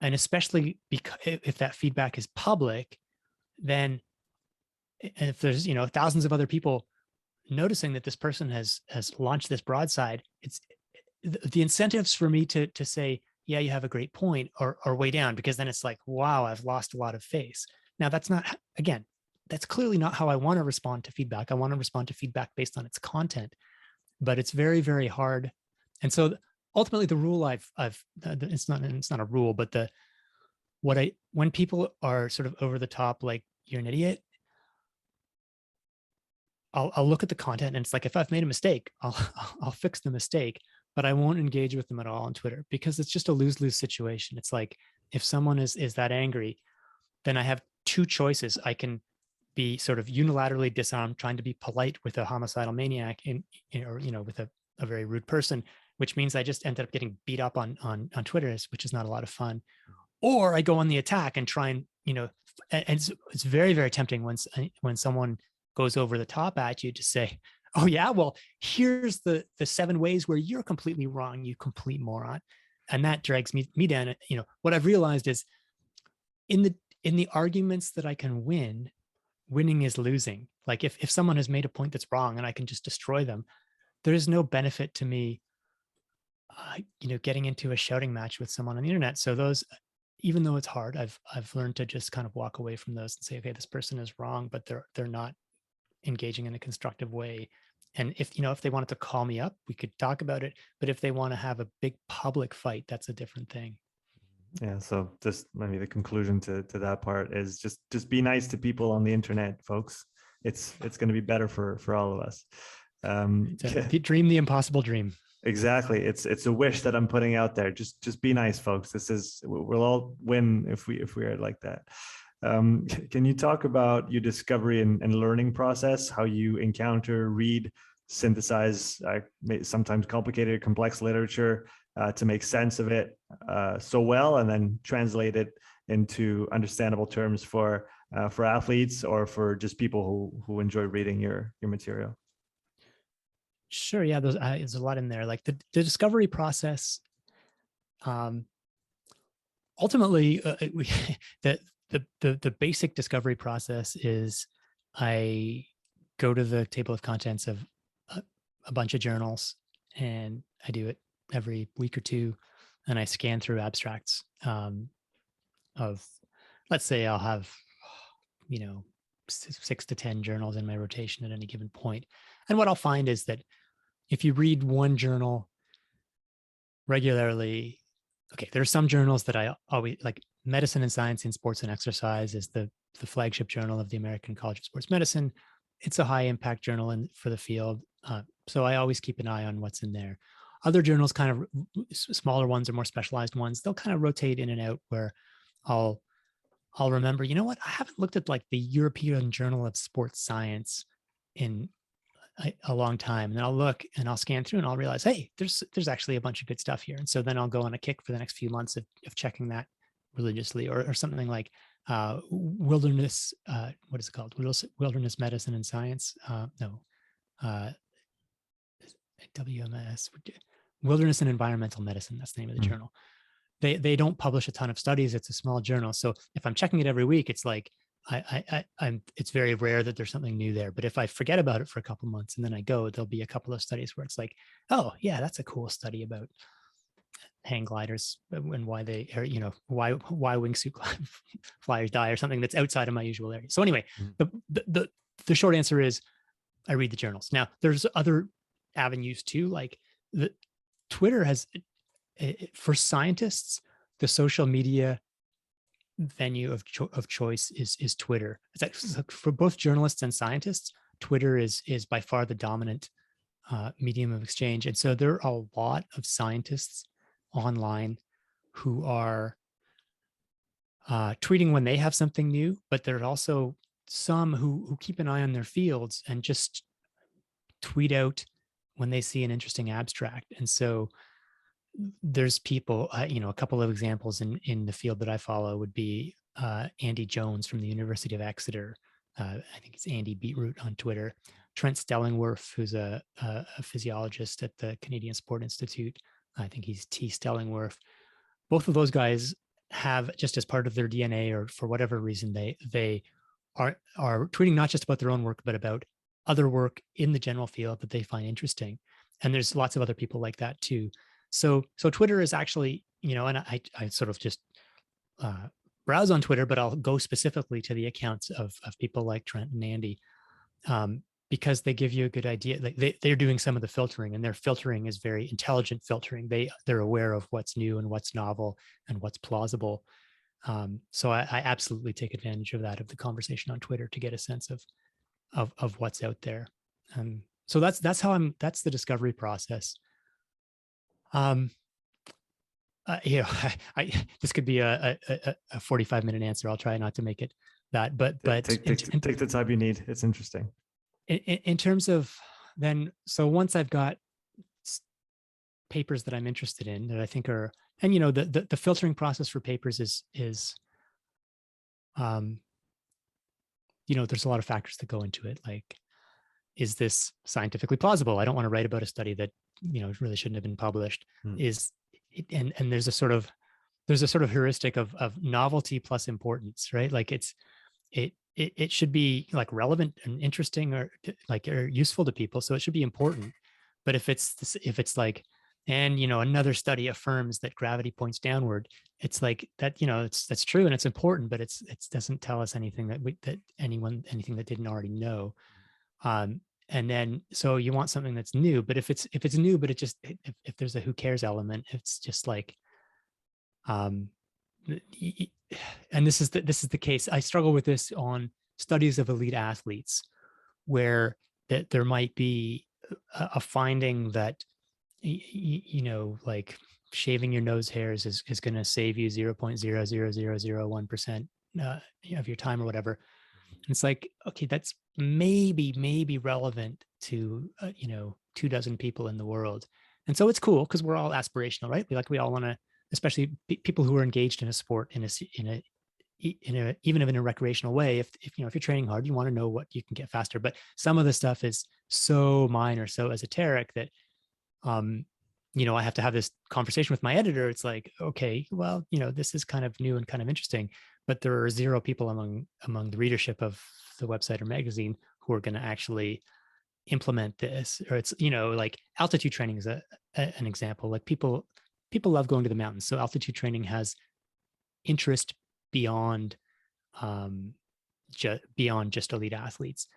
And especially because if that feedback is public, then if there's, thousands of other people noticing that this person has launched this broadside, it's the incentives for me to say, yeah, you have a great point, or way down, because then it's like, wow, I've lost a lot of face. Now, that's clearly not how I want to respond to feedback. I want to respond to feedback based on its content, but it's very, very hard. And so ultimately the rule it's not a rule, but when people are sort of over the top, like, you're an idiot, I'll look at the content, and it's like, if I've made a mistake, I'll fix the mistake, but I won't engage with them at all on Twitter, because it's just a lose-lose situation. It's like, if someone is that angry, then I have two choices. I can be sort of unilaterally disarmed, trying to be polite with a homicidal maniac or, with a very rude person, which means I just ended up getting beat up on Twitter, which is not a lot of fun. Or I go on the attack and try and, and it's very, very tempting when someone goes over the top at you to say, oh yeah, well, here's the 7 ways where you're completely wrong, you complete moron. And that drags me down. What I've realized is in the arguments that I can win, winning is losing. Like if someone has made a point that's wrong and I can just destroy them, there is no benefit to me, getting into a shouting match with someone on the internet. So those, even though it's hard, I've learned to just kind of walk away from those and say, okay, this person is wrong, but they're not engaging in a constructive way. And if they wanted to call me up, we could talk about it. But if they want to have a big public fight, that's a different thing. Yeah. So just maybe the conclusion to that part is just be nice to people on the internet, folks. It's going to be better for all of us. Dream the impossible dream. Exactly. It's a wish that I'm putting out there. Just be nice, folks. We'll all win if we are like that. Can you talk about your discovery and learning process, how you encounter, read, synthesize sometimes complicated, complex literature to make sense of it so well, and then translate it into understandable terms for athletes or for just people who enjoy reading your material? Sure. Yeah. There's a lot in there. Like the discovery process. Ultimately, the basic discovery process is I go to the table of contents of a bunch of journals, and I do it every week or two, and I scan through abstracts of, let's say I'll have, 6 to 10 journals in my rotation at any given point. And what I'll find is that if you read one journal regularly, okay, there are some journals that I always like. Medicine and Science in Sports and Exercise is the flagship journal of the American College of Sports Medicine. It's a high impact journal for the field. So I always keep an eye on what's in there. Other journals, kind of smaller ones or more specialized ones, they'll kind of rotate in and out, where I'll remember, I haven't looked at like the European Journal of Sports Science in a long time. And then I'll look and I'll scan through and I'll realize, hey, there's actually a bunch of good stuff here. And so then I'll go on a kick for the next few months of checking that religiously, or something like wilderness, what is it called? Wilderness Medicine and Science. WMS, Wilderness and Environmental Medicine. That's the name of the journal. They don't publish a ton of studies. It's a small journal. So if I'm checking it every week, it's like, it's very rare that there's something new there. But if I forget about it for a couple of months and then I go, there'll be a couple of studies where it's like, oh yeah, that's a cool study about hang gliders and why they are, why wingsuit flyers die, or something that's outside of my usual area. So anyway, the short answer is I read the journals. Now there's other avenues too, like Twitter has, for scientists, the social media venue of choice is Twitter. It's like, for both journalists and scientists, Twitter is by far the dominant medium of exchange. And so there are a lot of scientists online who are tweeting when they have something new, but there are also some who keep an eye on their fields and just tweet out when they see an interesting abstract. And so there's people, a couple of examples in the field that I follow would be Andy Jones from the University of Exeter. I think it's Andy Beetroot on Twitter. Trent Stellingwerff, who's a physiologist at the Canadian Sport Institute. I think he's T. Stellingwerff. Both of those guys have, just as part of their DNA, or for whatever reason, they are tweeting not just about their own work, but about other work in the general field that they find interesting. And there's lots of other people like that too. So Twitter is actually, and I sort of just browse on Twitter, but I'll go specifically to the accounts of people like Trent and Andy, because they give you a good idea. Like they're doing some of the filtering, and their filtering is very intelligent filtering. They're aware of what's new and what's novel and what's plausible. So I absolutely take advantage of that, of the conversation on Twitter, to get a sense of what's out there. So that's the discovery process. This could be a 45-minute answer. I'll try not to make it that. But Take the time you need. It's interesting. In terms of then, so once I've got papers that I'm interested in that I think are, and the filtering process for papers is there's a lot of factors that go into it. Like, is this scientifically plausible? I don't want to write about a study that really shouldn't have been published. Is it, and there's a sort of heuristic of novelty plus importance, right? Like it should be like relevant and interesting or useful to people, so it should be important. But if it's like, and another study affirms that gravity points downward, it's like that, that's true and it's important, but it doesn't tell us anything anything that didn't already know. And then so you want something that's new, but if it's new, but if there's a who cares element, it's just like, and this is the case. I struggle with this on studies of elite athletes, where that there might be a finding that like shaving your nose hairs is going to save you 0.00001% of your time or whatever. And it's like, okay, that's maybe relevant to 24 people in the world, and so it's cool because we're all aspirational, right? We all want to, especially people who are engaged in a sport in a even in a recreational way. If you're training hard, you want to know what you can get faster. But some of the stuff is so minor, so esoteric that I have to have this conversation with my editor. It's like, okay, well, this is kind of new and kind of interesting, but there are 0 people among the readership of the website or magazine who are going to actually implement this. Or it's, like altitude training is an example. Like people love going to the mountains. So altitude training has interest beyond just elite athletes.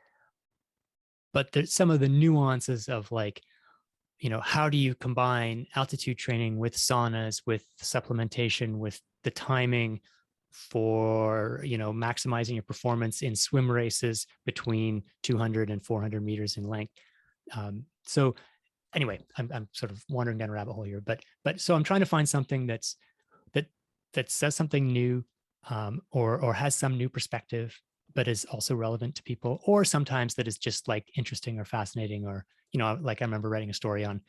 But there's some of the nuances of like, how do you combine altitude training with saunas, with supplementation, with the timing for, maximizing your performance in swim races between 200 and 400 meters in length. So anyway, I'm sort of wandering down a rabbit hole here, but so I'm trying to find something that says something new, or has some new perspective, but is also relevant to people, or sometimes that is just like interesting or fascinating, or, like I remember writing a story on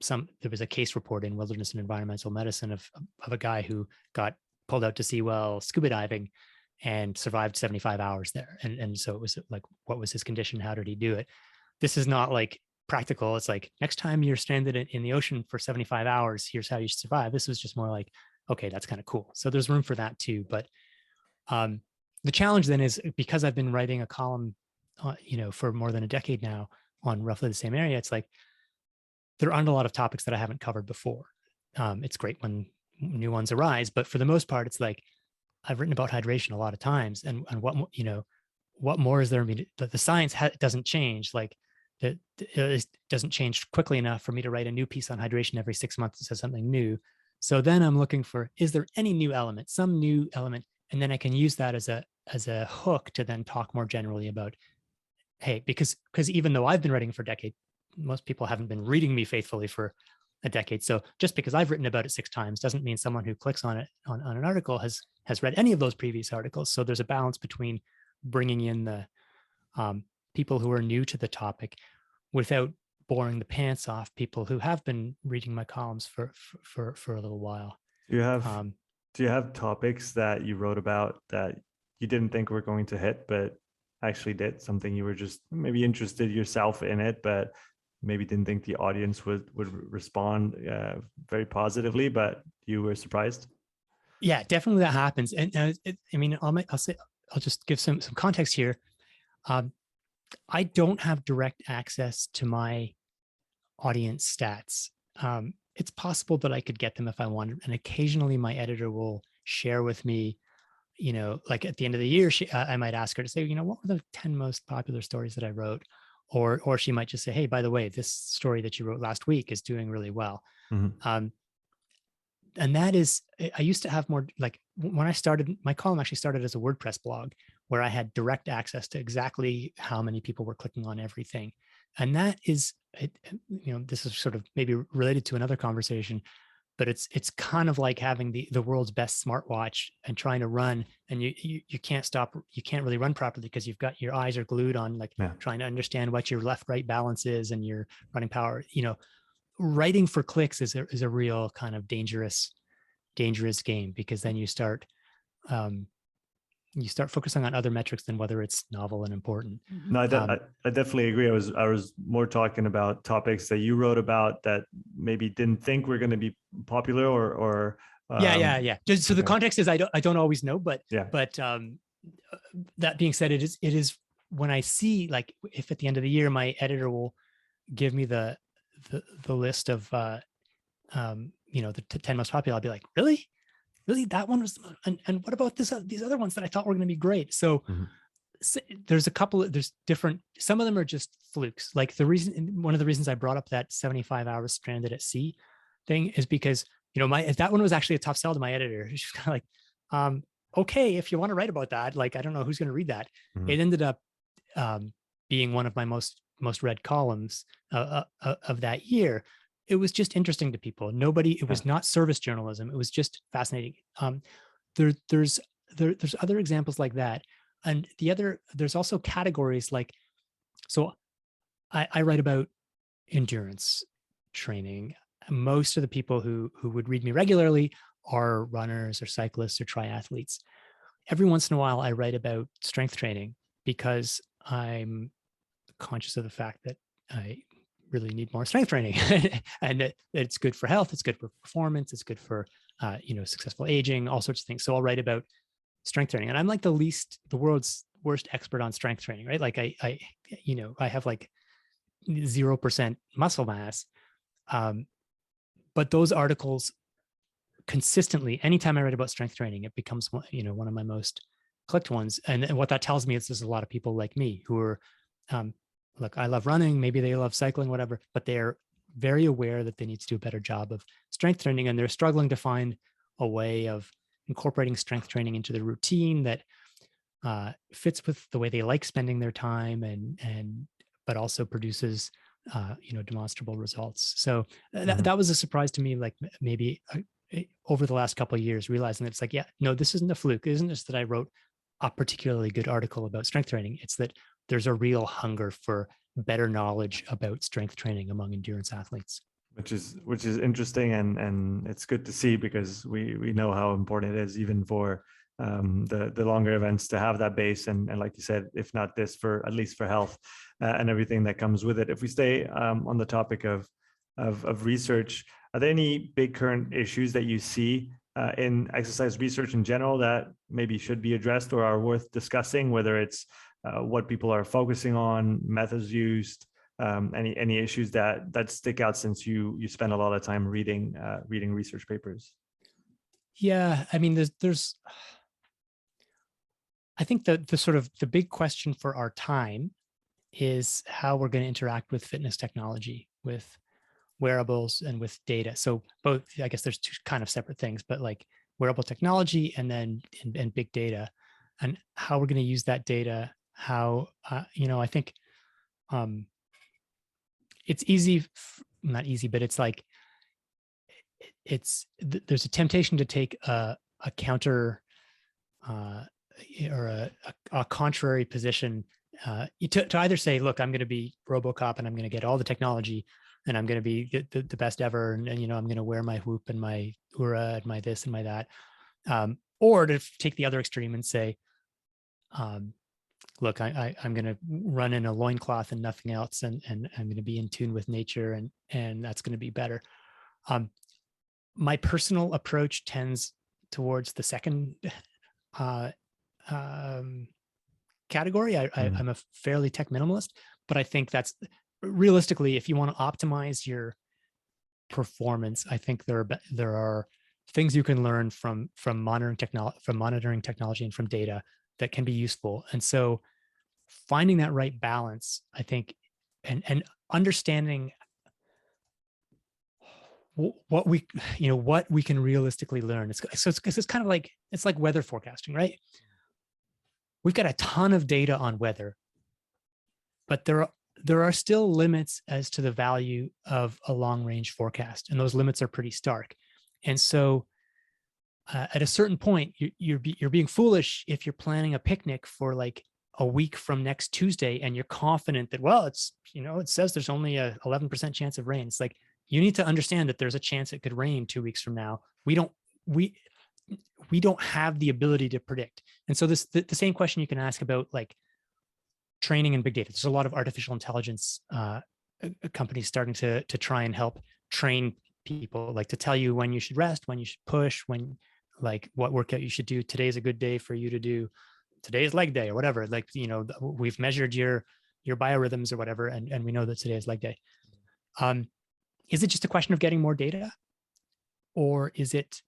there was a case report in Wilderness and Environmental Medicine of a guy who got pulled out to sea while scuba diving and survived 75 hours there. And so it was like, what was his condition? How did he do it? This is not like practical. It's like, next time you're stranded in the ocean for 75 hours, here's how you survive. This was just more like, okay, that's kind of cool. So there's room for that too. But the challenge then is, because I've been writing a column, for more than a decade now on roughly the same area, it's like, there aren't a lot of topics that I haven't covered before. It's great when new ones arise, but for the most part, it's like, I've written about hydration a lot of times, and what more is there? I mean, the science doesn't change. Like, it doesn't change quickly enough for me to write a new piece on hydration every 6 months that says something new. So then I'm looking for, is there any new element, some new element, and then I can use that as a hook to then talk more generally about, hey, because even though I've been writing for a decade, most people haven't been reading me faithfully for a decade. So just because I've written about it 6 times doesn't mean someone who clicks on it on an article has read any of those previous articles. So there's a balance between bringing in the people who are new to the topic without boring the pants off people who have been reading my columns for a little while. Do you have topics that you wrote about that you didn't think were going to hit, but actually did? Something you were just maybe interested yourself in it, but maybe didn't think the audience would respond very positively, but you were surprised? Yeah, definitely that happens. And I mean, I'll just give some context here. I don't have direct access to my audience stats. It's possible that I could get them if I wanted, and occasionally my editor will share with me, like at the end of the year, I might ask her to say, what were the 10 most popular stories that I wrote? Or she might just say, hey, by the way, this story that you wrote last week is doing really well. Mm-hmm. And that is, I used to have more, like when I started, my column actually started as a WordPress blog where I had direct access to exactly how many people were clicking on everything. And that is, this is sort of maybe related to another conversation. but it's kind of like having the world's best smartwatch and trying to run, and you can't stop, you can't really run properly because you've got your eyes are glued on like trying to understand what your left right balance is and your running power. Writing for clicks is a real kind of dangerous game, because then you start focusing on other metrics than whether it's novel and important. No, I definitely agree. I was more talking about topics that you wrote about that maybe didn't think were going to be popular or yeah. Just so the context is I don't always know, but yeah. That being said, it is when I see, like, if at the end of the year my editor will give me the list of the 10 most popular, I'll be like, really that one was, and what about these other ones that I thought were going to be great? So, so there's different, some of them are just flukes. Like one of the reasons I brought up that 75 hours stranded at sea thing is because, that one was actually a tough sell to my editor. She's kind of like, okay, if you want to write about that, like, I don't know who's going to read that. It ended up being one of my most read columns of that year. It was just interesting to people. It was not service journalism. It was just fascinating. There's other examples like that. And there's also categories like, so I write about endurance training. Most of the people who would read me regularly are runners or cyclists or triathletes. Every once in a while, I write about strength training because I'm conscious of the fact that I really need more strength training and it's good for health. It's good for performance. It's good for, successful aging, all sorts of things. So I'll write about strength training, and I'm like the world's worst expert on strength training, right? Like I have like 0% muscle mass. But those articles consistently, anytime I write about strength training, it becomes one of my most clicked ones. And what that tells me is there's a lot of people like me who are, look, I love running, maybe they love cycling, whatever, but they're very aware that they need to do a better job of strength training, and they're struggling to find a way of incorporating strength training into the routine that fits with the way they like spending their time, but also produces demonstrable results. So that was a surprise to me, like maybe over the last couple of years, realizing that it's like, yeah, no, this isn't a fluke. It isn't just that I wrote a particularly good article about strength training. It's that there's a real hunger for better knowledge about strength training among endurance athletes. Which is interesting, and it's good to see, because we know how important it is, even for the longer events, to have that base, and like you said, if not this, for at least for health and everything that comes with it. If we stay on the topic of research, are there any big current issues that you see in exercise research in general that maybe should be addressed or are worth discussing, whether it's what people are focusing on, methods used, any issues that stick out since you spend a lot of time reading research papers? Yeah, I mean, there's I think the sort of the big question for our time is how we're going to interact with fitness technology, with wearables and with data. So both, I guess there's two kind of separate things, but like wearable technology and then and big data, and how we're going to use that data. How I think it's not easy, but it's like there's a temptation to take a counter or a contrary position to either say, look, I'm going to be RoboCop and I'm going to get all the technology and I'm going to be the best ever, and I'm going to wear my Whoop and my Oura and my this and my that, or to take the other extreme and say, look, I'm going to run in a loincloth and nothing else, and I'm going to be in tune with nature, and that's going to be better. My personal approach tends towards the second category. I'm a fairly tech minimalist, but I think that's realistically, if you want to optimize your performance, I think there are things you can learn from monitoring technology and from data that can be useful. And so finding that right balance, I think, and understanding what we can realistically learn. It's kind of like, it's like weather forecasting, right? We've got a ton of data on weather, but there are still limits as to the value of a long range forecast. And those limits are pretty stark. And so at a certain point, you're being foolish if you're planning a picnic for like a week from next Tuesday, and you're confident that, well, it's, it says there's only a 11% chance of rain. It's like, you need to understand that there's a chance it could rain 2 weeks from now. We don't have the ability to predict. And so the same question you can ask about like training and big data. There's a lot of artificial intelligence companies starting to try and help train people, like to tell you when you should rest, when you should push, when, like, what workout you should do. Today's a good day for you to do. Today's leg day or whatever. Like, we've measured your biorhythms or whatever, and we know that today is leg day. Is it just a question of getting more data, or is it,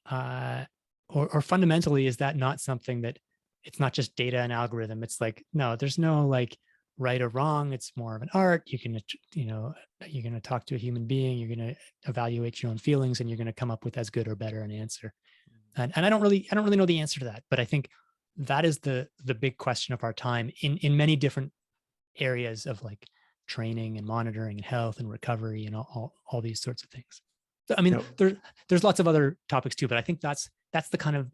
or fundamentally, is that not something that, it's not just data and algorithm? It's like, no, there's no like right or wrong. It's more of an art. You can, you're going to talk to a human being, you're going to evaluate your own feelings, and you're going to come up with as good or better an answer. And I don't really know the answer to that, but I think that is the big question of our time in many different areas of like training and monitoring and health and recovery and all these sorts of things. So, I mean, there's lots of other topics too, but I think that's the kind of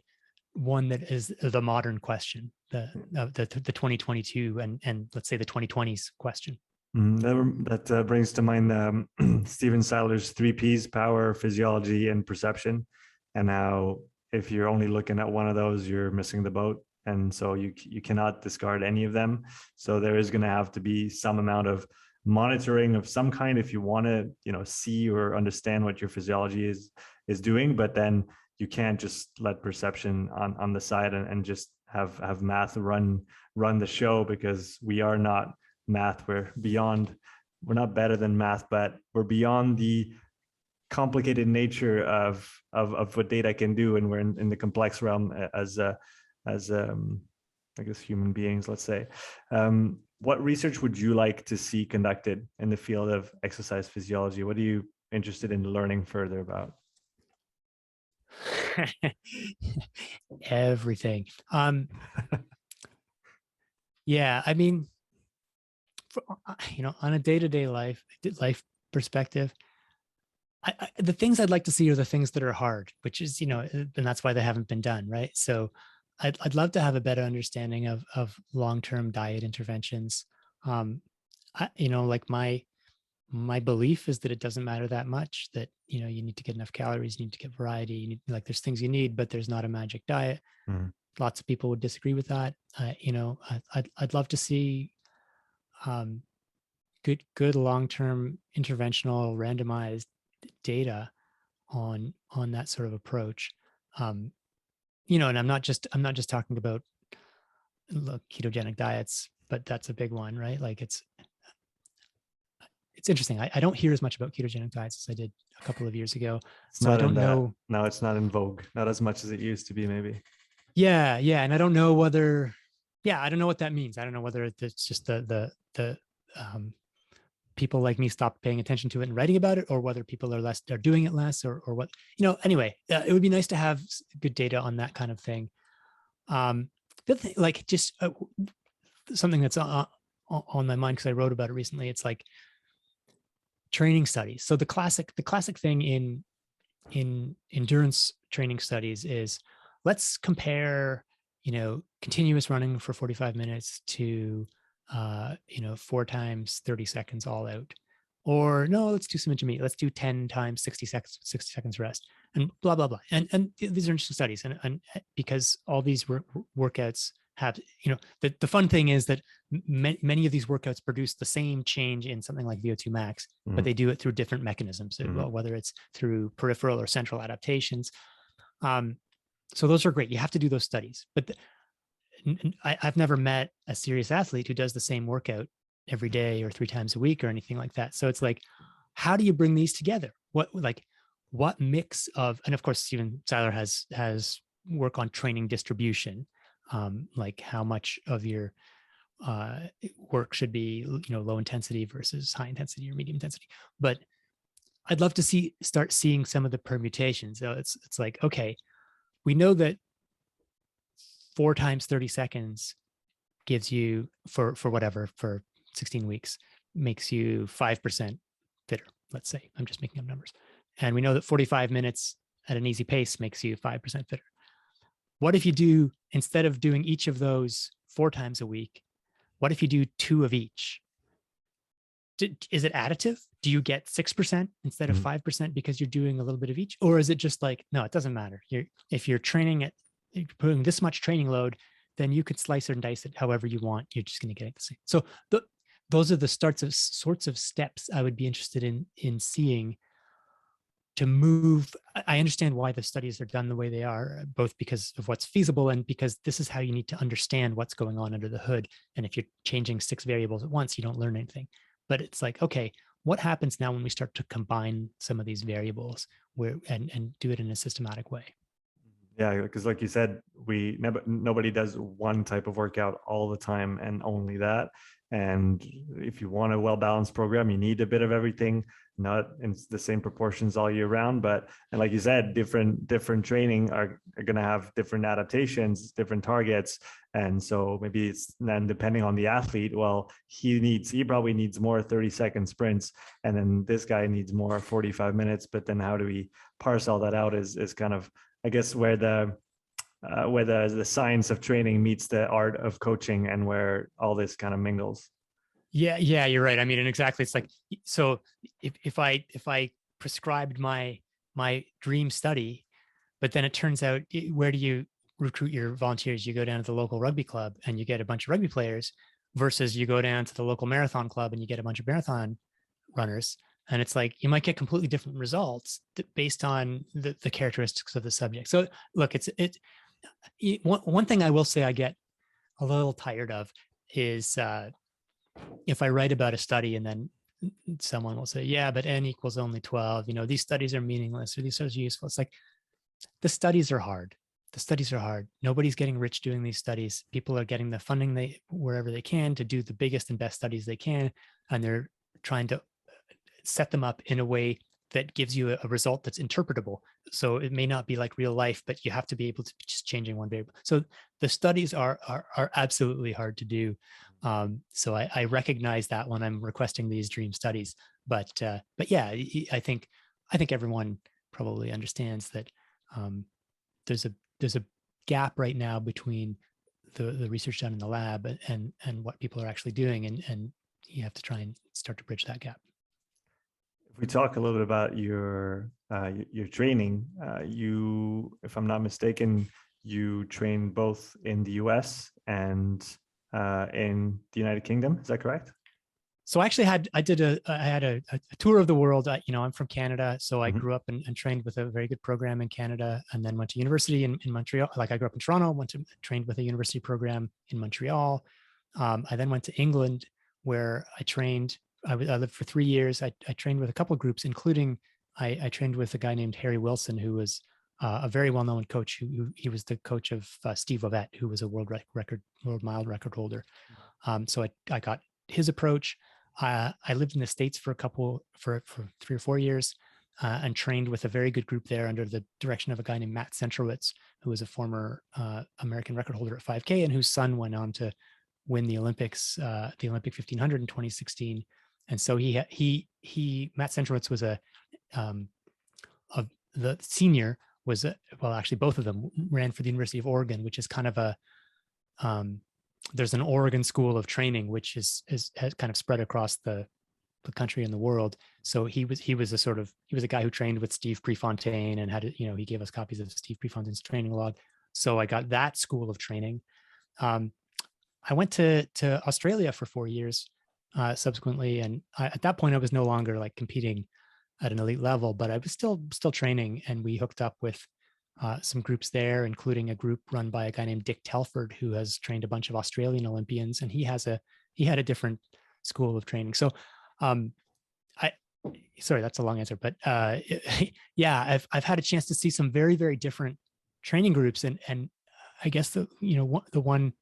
one that is the modern question, the 2022 and let's say the 2020s question. That brings to mind Steven Seiler's 3 Ps: power, physiology, and perception, and how if you're only looking at one of those, you're missing the boat. And so you cannot discard any of them. So there is going to have to be some amount of monitoring of some kind if you want to, see or understand what your physiology is doing. But then you can't just let perception on the side and just have math run the show, because we are not math. We're not better than math, but we're beyond the complicated nature of what data can do, and we're in the complex realm as I guess human beings, let's say. What research would you like to see conducted in the field of exercise physiology? What are you interested in learning further about? Everything. Yeah, I mean, on a day-to-day life perspective, the things I'd like to see are the things that are hard, which is, and that's why they haven't been done, right? So I'd love to have a better understanding of long-term diet interventions. Like my belief is that it doesn't matter that much, that, you need to get enough calories, you need to get variety, you need, like, there's things you need, but there's not a magic diet. Mm-hmm. Lots of people would disagree with that. I'd love to see good long-term interventional randomized data on that sort of approach. And I'm not just talking about ketogenic diets, but that's a big one, right? Like it's interesting. I don't hear as much about ketogenic diets as I did a couple of years ago. So I don't know. No, it's not in vogue. Not as much as it used to be, maybe. Yeah. And I don't know whether, I don't know what that means. I don't know whether it's just the people like me stopped paying attention to it and writing about it, or whether people are doing it less, or what, anyway, it would be nice to have good data on that kind of thing. The thing, like, just something that's on my mind, because I wrote about it recently. It's like training studies. So the classic thing in endurance training studies is, let's compare, continuous running for 45 minutes to 4 times 30 seconds all out. Or no, let's do some intermediate. Let's do 10 times 60 seconds rest, and blah, blah, blah. And these are interesting studies. And because all these workouts have, the fun thing is that many of these workouts produce the same change in something like VO2 max, but they do it through different mechanisms, whether it's through peripheral or central adaptations. So those are great. You have to do those studies. But I've never met a serious athlete who does the same workout every day or 3 times a week or anything like that. So it's like, how do you bring these together? What mix of, and of course, Steven Seiler has work on training distribution, like how much of your work should be, low intensity versus high intensity or medium intensity. But I'd love to start seeing some of the permutations. So it's like, okay, we know that 4 times 30 seconds gives you, for 16 weeks, makes you 5% fitter, let's say. I'm just making up numbers. And we know that 45 minutes at an easy pace makes you 5% fitter. What if you do, instead of doing each of those 4 times a week, what if you do 2 of each? Is it additive? Do you get 6% instead of 5% because you're doing a little bit of each? Or is it just like, no, it doesn't matter. If you're training at, you're putting this much training load, then you could slice and dice it however you want. You're just going to get it the same. So those are the sorts of steps I would be interested in seeing to move. I understand why the studies are done the way they are, both because of what's feasible and because this is how you need to understand what's going on under the hood. And if you're changing 6 variables at once, you don't learn anything. But it's like, okay, what happens now when we start to combine some of these variables and do it in a systematic way? Yeah, because like you said, nobody does one type of workout all the time and only that. And if you want a well-balanced program, you need a bit of everything, not in the same proportions all year round. But, and like you said, different training are going to have different adaptations, different targets. And so maybe it's then depending on the athlete, well, he probably needs more 30-second sprints. And then this guy needs more 45 minutes. But then how do we parse all that out is kind of, I guess, where the science of training meets the art of coaching, and where all this kind of mingles. Yeah, you're right. I mean, and exactly, it's like, so if I prescribed my dream study, but then it turns out, where do you recruit your volunteers? You go down to the local rugby club and you get a bunch of rugby players, versus you go down to the local marathon club and you get a bunch of marathon runners. And it's like, you might get completely different results based on the characteristics of the subject. So look, one thing I will say I get a little tired of is if I write about a study and then someone will say, yeah, but n equals only 12, these studies are meaningless, or these studies are useful. It's like, the studies are hard. Nobody's getting rich doing these studies. People are getting the funding wherever they can to do the biggest and best studies they can. And they're trying to set them up in a way that gives you a result that's interpretable. So it may not be like real life, but you have to be able to just changing one variable. So the studies are absolutely hard to do. So I recognize that when I'm requesting these dream studies. But yeah, I think everyone probably understands that there's a gap right now between the research done in the lab and what people are actually doing, and you have to try and start to bridge that gap. If we talk a little bit about your training, if I'm not mistaken, you train both in the US and in the United Kingdom. Is that correct? So actually I had a tour of the world. I'm from Canada, so I grew up and trained with a very good program in Canada, and then went to university in Montreal. Like, I grew up in Toronto, trained with a university program in Montreal. I then went to England, where I trained. I lived for 3 years. I trained with a couple of groups, including I trained with a guy named Harry Wilson, who was a very well-known coach. He was the coach of Steve Ovett, who was a world mile record holder. So I got his approach. I lived in the States for 3 or 4 years, and trained with a very good group there under the direction of a guy named Matt Centrowitz, who was a former American record holder at 5K, and whose son went on to win the Olympics, the Olympic 1500 in 2016. And so Matt Centrowitz was the senior was, well, actually both of them ran for the University of Oregon, which is kind of there's an Oregon school of training, which has kind of spread across the country and the world. So he was a guy who trained with Steve Prefontaine and he gave us copies of Steve Prefontaine's training log. So I got that school of training. I went to Australia for 4 years subsequently, and at that point I was no longer like competing at an elite level, but I was still training, and we hooked up with some groups there, including a group run by a guy named Dick Telford, who has trained a bunch of Australian Olympians, and he had a different school of training. So sorry, that's a long answer, but yeah, I've had a chance to see some very, very different training groups, and I guess the one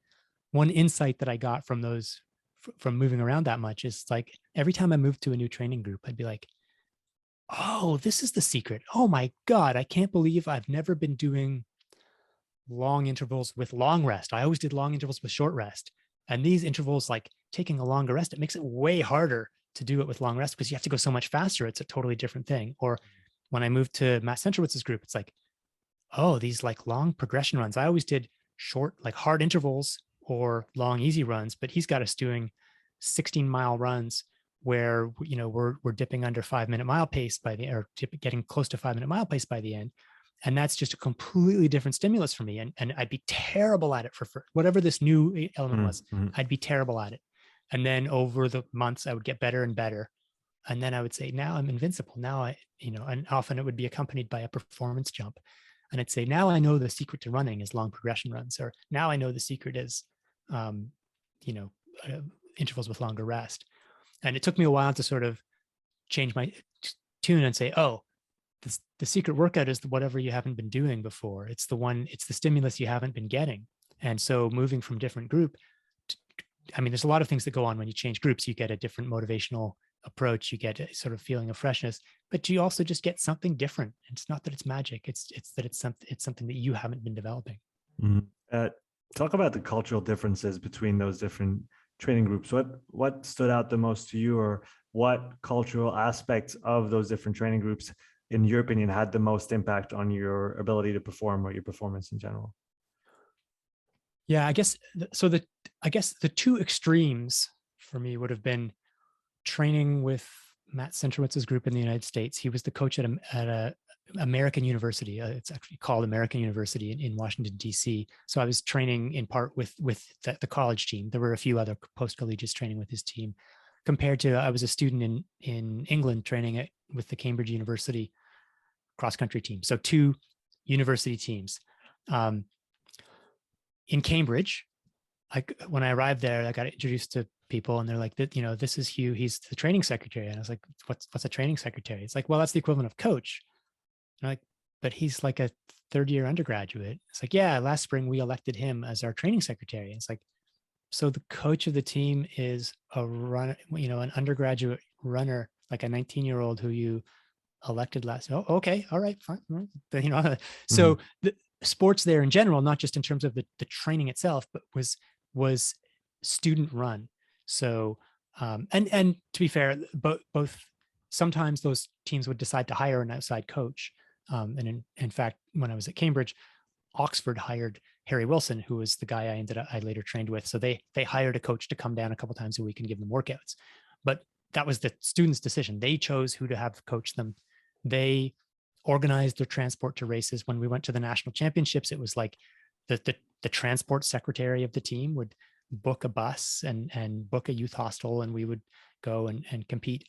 insight that I got from those, from moving around that much, is like, every time I moved to a new training group, I'd be like, oh, this is the secret. Oh my God, I can't believe I've never been doing long intervals with long rest. I always did long intervals with short rest. And these intervals, like taking a longer rest, it makes it way harder to do it with long rest because you have to go so much faster. It's a totally different thing. Or when I moved to Matt Centrowitz's group, it's like, oh, these like long progression runs. I always did short, like hard intervals or long, easy runs, but he's got us doing 16-mile runs where, you know, we're dipping under 5-minute mile pace by the, or getting close to 5-minute mile pace by the end. And that's just a completely different stimulus for me. And I'd be terrible at it for whatever this new element was. I'd be terrible at it. And then over the months, I would get better and better. And then I would say, now I'm invincible. Now I, you know, and often it would be accompanied by a performance jump. And I'd say, now I know the secret to running is long progression runs, or now I know the secret is, you know, intervals with longer rest. And it took me a while to sort of change my tune and say, oh, the secret workout is whatever you haven't been doing before. It's the stimulus you haven't been getting. And so moving from different group, I mean, there's a lot of things that go on when you change groups. You get a different motivational approach, you get a sort of feeling of freshness, but you also just get something different. It's not that it's magic. It's that it's something that you haven't been developing. Talk about the cultural differences between those different training groups. What stood out the most to you, or what cultural aspects of those different training groups, in your opinion, had the most impact on your ability to perform or your performance in general? Yeah, I guess so. I guess the two extremes for me would have been training with Matt Centrowitz's group in the United States. He was the coach at a American University. It's actually called American University in Washington, D.C. So I was training in part with the college team. There were a few other post-collegiates training with his team, compared to I was a student in England training with the Cambridge University cross-country team. So two university teams. In Cambridge, when I arrived there, I got introduced to people, and they're like, you know, this is Hugh. He's the training secretary. And I was like, what's a training secretary? It's like, well, that's the equivalent of coach. And I'm like, but he's like a third-year undergraduate. It's like, yeah, last spring we elected him as our training secretary. And it's like, so the coach of the team is a runner, you know, an undergraduate runner, like a 19-year-old who you elected last. Oh, okay, all right, fine. You know, so the sports there in general, not just in terms of the training itself, but was student run. So, and to be fair, both sometimes those teams would decide to hire an outside coach. And in fact, when I was at Cambridge, Oxford hired Harry Wilson, who was the guy I later trained with. So they hired a coach to come down a couple times a week and give them workouts. But that was the students' decision. They chose who to have coach them. They organized their transport to races. When we went to the national championships, it was like the transport secretary of the team would book a bus and book a youth hostel, and we would go and compete.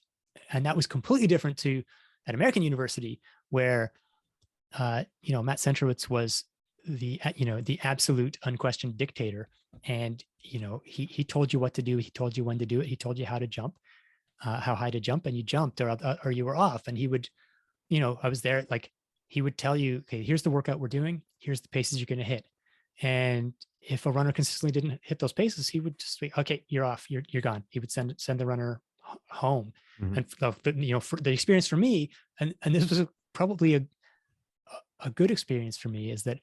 And that was completely different to at American University, where you know, Matt Centrowitz was the absolute unquestioned dictator, and you know, he told you what to do, he told you when to do it, he told you how to jump, how high to jump, and you jumped or you were off. And he would, you know, I was there, like he would tell you, okay, here's the workout we're doing, here's the paces you're going to hit. And if a runner consistently didn't hit those paces, he would just be, okay, you're off, you're gone. He would send the runner home. And you know, for the experience for me, and this was probably a good experience for me, is that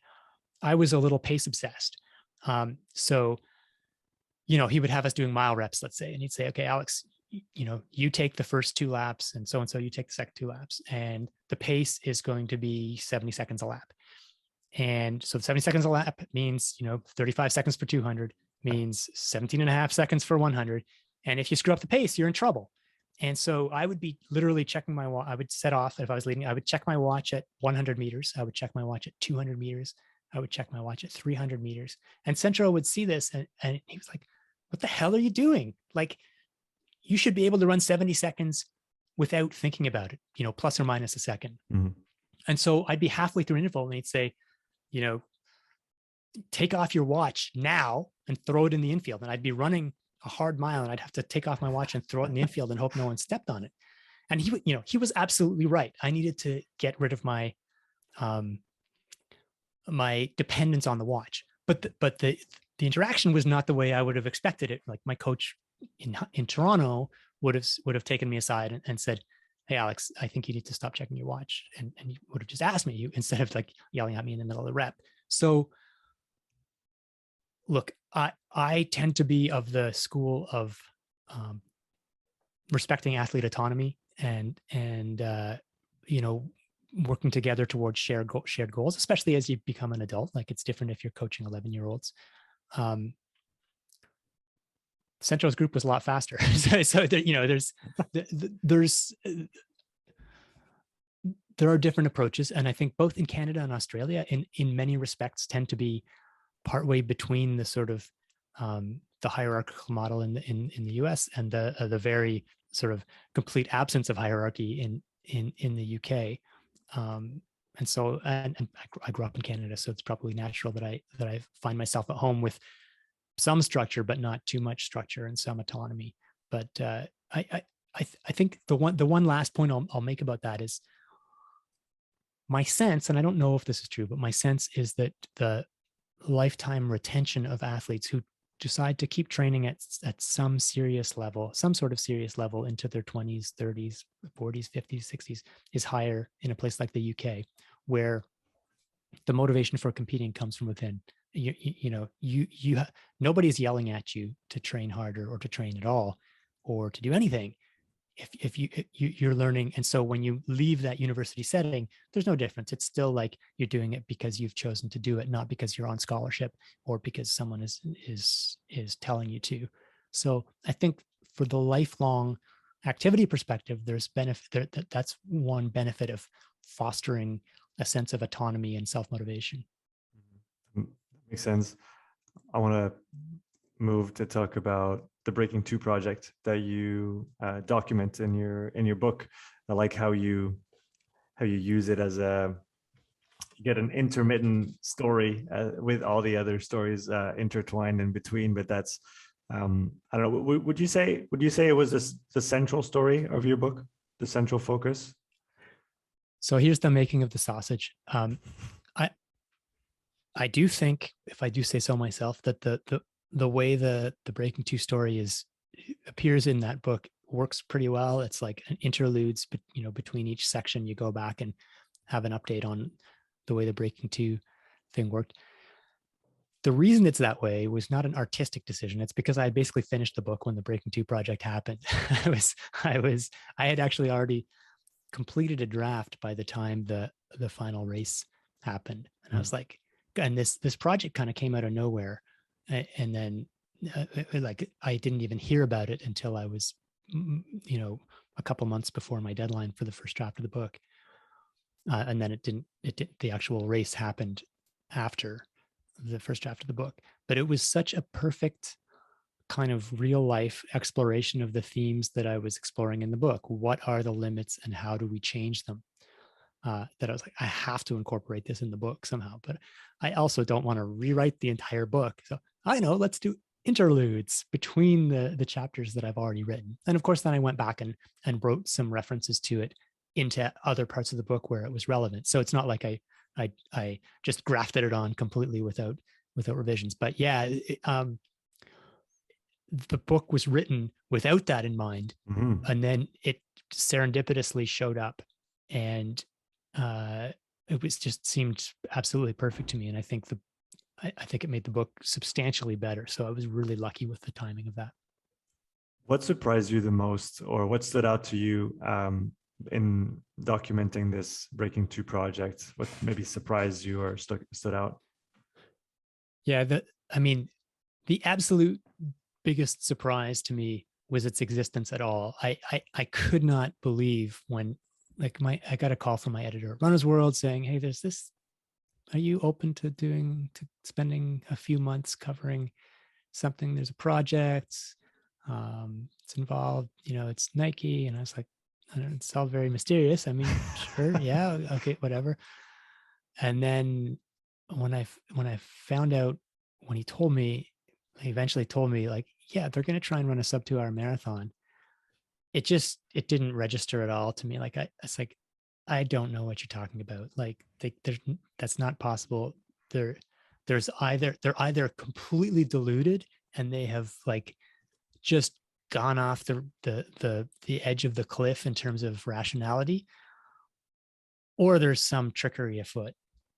I was a little pace obsessed. So, you know, he would have us doing mile reps, let's say, and he'd say, okay, Alex, you know, you take the first 2 laps, and so you take the second 2 laps, and the pace is going to be 70 seconds a lap. And so 70 seconds a lap means, you know, 35 seconds for 200 means 17 and a half seconds for 100. And if you screw up the pace, you're in trouble. And so I would be literally checking my watch. I would set off, if I was leading, I would check my watch at 100 meters. I would check my watch at 200 meters. I would check my watch at 300 meters. And Centro would see this, and he was like, what the hell are you doing? Like, you should be able to run 70 seconds without thinking about it, you know, plus or minus a second. And so I'd be halfway through an interval, and he'd say, you know, take off your watch now and throw it in the infield. And I'd be running a hard mile, and I'd have to take off my watch and throw it in the infield and hope no one stepped on it. And he, you know, he was absolutely right. I needed to get rid of my my dependence on the watch. But the interaction was not the way I would have expected it. Like my coach in Toronto would have taken me aside and said, hey, Alex, I think you need to stop checking your watch. And he would have just asked me, instead of like yelling at me in the middle of the rep. So look, I tend to be of the school of respecting athlete autonomy and you know, working together towards shared goals, especially as you become an adult. Like it's different if you're coaching 11-year-olds. Central's group was a lot faster. so there, there are different approaches. And I think both in Canada and Australia, in many respects, tend to be partway between the sort of the hierarchical model in the US and the very sort of complete absence of hierarchy in the UK. And so, and I grew up in Canada, so it's probably natural that I find myself at home with some structure, but not too much structure and some autonomy. But I think the one last point I'll make about that is my sense, and I don't know if this is true, but my sense is that the lifetime retention of athletes who decide to keep training at some serious level, some sort of serious level into their 20s, 30s, 40s, 50s, 60s is higher in a place like the UK, where the motivation for competing comes from within. Nobody's yelling at you to train harder or to train at all or to do anything. If you're learning, and so when you leave that university setting, there's no difference. It's still like you're doing it because you've chosen to do it, not because you're on scholarship or because someone is telling you to. So I think for the lifelong activity perspective, there's benefit. That's one benefit of fostering a sense of autonomy and self-motivation. Makes sense. I want to move to talk about the Breaking 2 project that you document in your book. I like how you use it as you get an intermittent story with all the other stories intertwined in between. But that's I don't know. Would you say it was the central story of your book, the central focus? So here's the making of the sausage. I do think, if I do say so myself, that the way the Breaking 2 story appears in that book works pretty well. It's like an interludes, but between each section, you go back and have an update on the way the Breaking 2 thing worked. The reason it's that way was not an artistic decision. It's because I had basically finished the book when the Breaking 2 project happened. I had actually already completed a draft by the time the final race happened, and I was like, and this project kind of came out of nowhere, and then like I didn't even hear about it until I was a couple months before my deadline for the first draft of the book, and then the actual race happened after the first draft of the book. But it was such a perfect kind of real life exploration of the themes that I was exploring in the book. What are the limits and how do we change them? That I was like, I have to incorporate this in the book somehow, but I also don't want to rewrite the entire book. So I know, let's do interludes between the chapters that I've already written. And of course, then I went back and wrote some references to it into other parts of the book where it was relevant. So it's not like I just grafted it on completely without revisions. But yeah, the book was written without that in mind. Mm-hmm. And then it serendipitously showed up, and it was just seemed absolutely perfect to me. And I think it made the book substantially better. So I was really lucky with the timing of that. What surprised you the most, or what stood out to you in documenting this Breaking 2 project? What maybe surprised you or stood out? Yeah, the absolute biggest surprise to me was its existence at all. I could not believe when I got a call from my editor at Runner's World saying, hey, there's this, are you open to spending a few months covering something? There's a project, it's involved, it's Nike. And I was like, it's all very mysterious. I mean, sure. Yeah. Okay. Whatever. And then when I found out, when he eventually told me like, yeah, they're going to try and run a sub 2 hour marathon. It didn't register at all to me. Like it's like, I don't know what you're talking about. Like that's not possible. They're either completely deluded and they have like just gone off the edge of the cliff in terms of rationality, or there's some trickery afoot.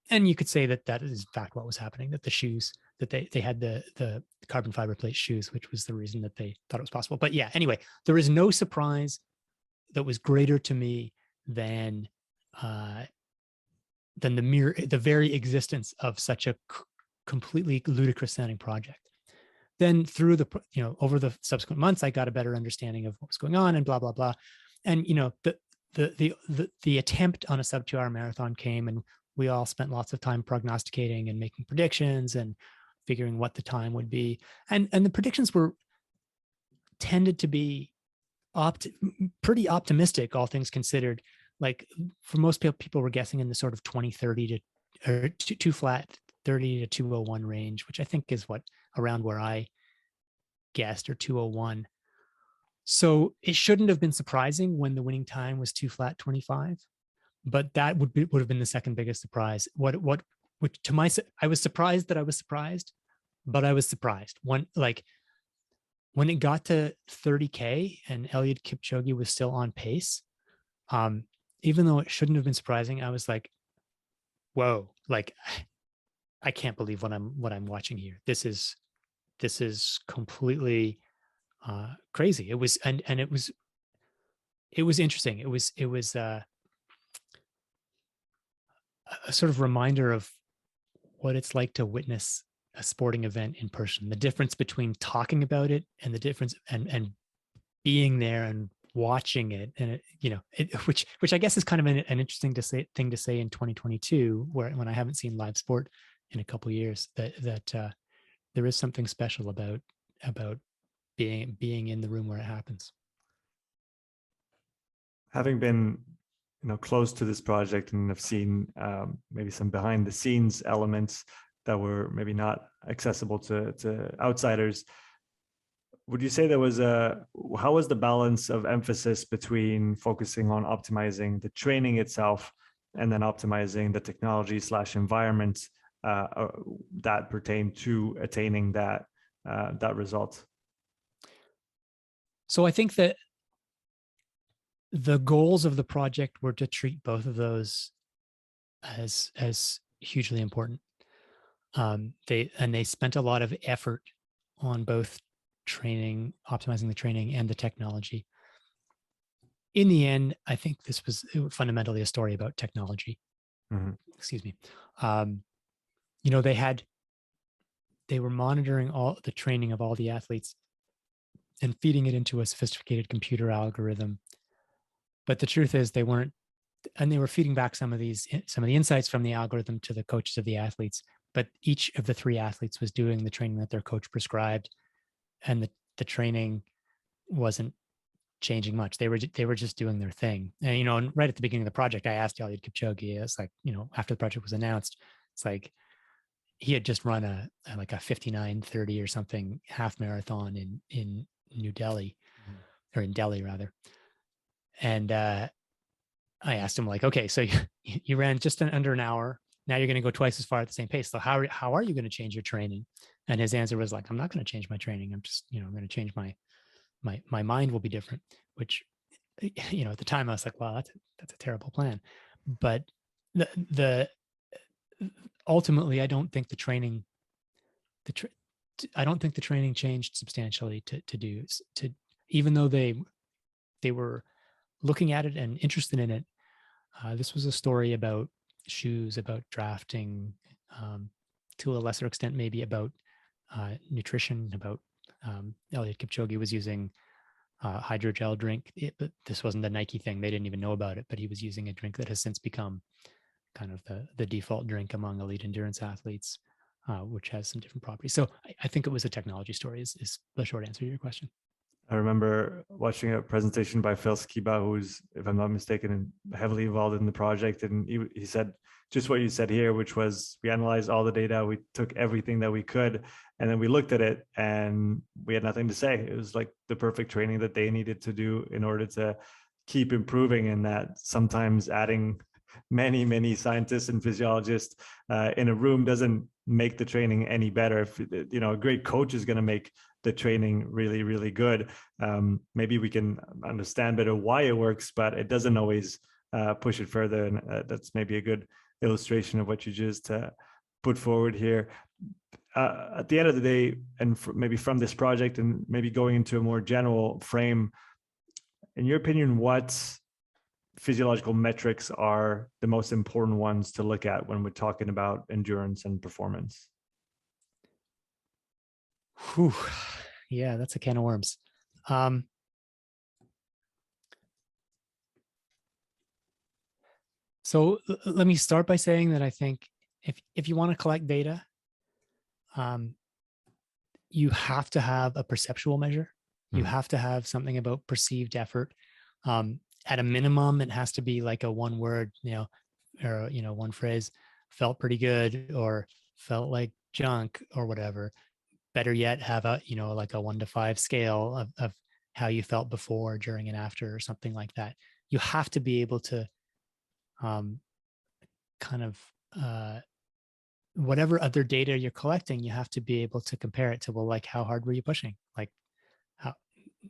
And you could say that is in fact what was happening, that the shoes, that they had the carbon fiber plate shoes, which was the reason that they thought it was possible. But yeah, anyway, there is no surprise that was greater to me than the very existence of such a completely ludicrous sounding project. Then through over the subsequent months, I got a better understanding of what was going on and blah, blah, blah. And, the attempt on a sub 2 hour marathon came, and we all spent lots of time prognosticating and making predictions and figuring what the time would be. And the predictions tended to be pretty optimistic, all things considered. Like for most people were guessing in the sort of 2030 or two flat 30 to 201 range, which I think is around where I guessed, or 201. So it shouldn't have been surprising when the winning time was 2 flat 25, but that would have been the second biggest surprise. I was surprised that I was surprised, but I was surprised when it got to 30K and Eliud Kipchoge was still on pace. Even though it shouldn't have been surprising, I was like, whoa, I can't believe what I'm watching here. This is completely crazy. It was, and it was interesting. It was a sort of reminder of what it's like to witness a sporting event in person. The difference between talking about it and the difference and being there and watching it, and which I guess is kind of an interesting thing to say in 2022, when I haven't seen live sport in a couple of years, that there is something special about being in the room where it happens. Having been close to this project, and have seen maybe some behind the scenes elements that were maybe not accessible to outsiders, would you say how was the balance of emphasis between focusing on optimizing the training itself and then optimizing the technology / environment that pertain to attaining that result? So I think that the goals of the project were to treat both of those as hugely important. They spent a lot of effort on both training, optimizing the training, and the technology. In the end, I think this was fundamentally a story about technology. Mm-hmm. Excuse me. They were monitoring all the training of all the athletes and feeding it into a sophisticated computer algorithm. But the truth is, they weren't, and they were feeding back some of the insights from the algorithm to the coaches of the athletes. But each of the 3 athletes was doing the training that their coach prescribed, and the training wasn't changing much. They were just doing their thing. And and right at the beginning of the project, I asked Eliud Kipchoge, it's like, after the project was announced, it's like he had just run a 59:30 or something half marathon in New Delhi, or in Delhi rather. And I asked him, like, okay, so you ran just under an hour. Now you're going to go twice as far at the same pace. So how are you going to change your training? And his answer was like, I'm not going to change my training. I'm just, I'm going to change my mind will be different, which, at the time I was like, wow, that's a terrible plan. But ultimately, I don't think the training changed substantially even though they were looking at it and interested in it. This was a story about shoes, about drafting, to a lesser extent, maybe about nutrition, about Eliud Kipchoge was using hydrogel drink, but this wasn't the Nike thing. They didn't even know about it, but he was using a drink that has since become kind of the default drink among elite endurance athletes, which has some different properties. So I think it was a technology story is the short answer to your question. I remember watching a presentation by Phil Skiba, who's, if I'm not mistaken, heavily involved in the project. And he said just what you said here, which was, we analyzed all the data, we took everything that we could, and then we looked at it and we had nothing to say. It was like the perfect training that they needed to do in order to keep improving, and that sometimes adding many scientists and physiologists in a room doesn't make the training any better. If a great coach is going to make the training really good, maybe we can understand better why it works, but it doesn't always push it further. And that's maybe a good illustration of what you just put forward here. At the end of the day, and maybe from this project, and maybe going into a more general frame, in your opinion, what physiological metrics are the most important ones to look at when we're talking about endurance and performance? Whew. Yeah, that's a can of worms. So let me start by saying that I think if you want to collect data, you have to have a perceptual measure. You have to have something about perceived effort. At a minimum, it has to be like a one word, or one phrase, felt pretty good or felt like junk or whatever. Better yet, have a like a 1 to 5 scale of how you felt before, during, and after, or something like that. You have to be able to kind of whatever other data you're collecting, you have to be able to compare it to, well, like, how hard were you pushing?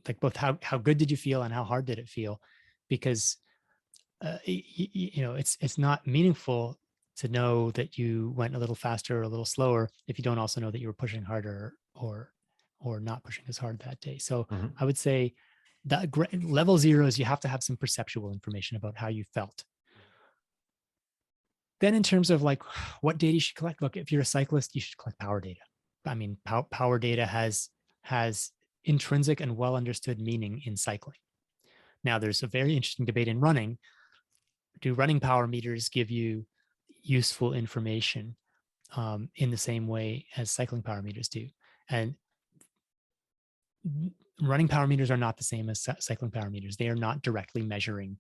Like both how good did you feel and how hard did it feel? Because it's not meaningful to know that you went a little faster or a little slower if you don't also know that you were pushing harder or not pushing as hard that day. So I would say that level 0 is you have to have some perceptual information about how you felt. Then in terms of like what data you should collect, look, if you're a cyclist, you should collect power data. I mean, power data has intrinsic and well understood meaning in cycling. Now, there's a very interesting debate in running. Do running power meters give you useful information in the same way as cycling power meters do? And running power meters are not the same as cycling power meters. They are not directly measuring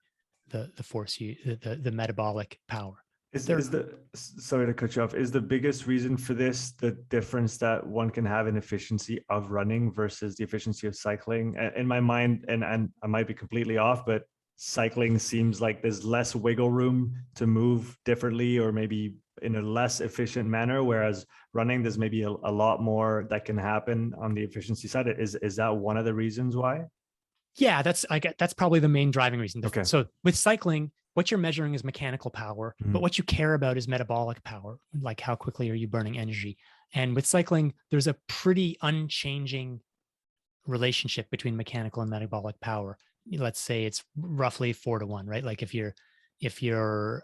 the force, the metabolic power. Sorry to cut you off. Is the biggest reason for this the difference that one can have in efficiency of running versus the efficiency of cycling? In my mind, and I might be completely off, but cycling seems like there's less wiggle room to move differently or maybe in a less efficient manner, whereas running, there's maybe a lot more that can happen on the efficiency side. Is that one of the reasons why? Yeah, that's probably the main driving reason. Okay. So with cycling, what you're measuring is mechanical power, but what you care about is metabolic power, like how quickly are you burning energy. And with cycling, there's a pretty unchanging relationship between mechanical and metabolic power. Let's say it's roughly 4 to 1, right? Like if you're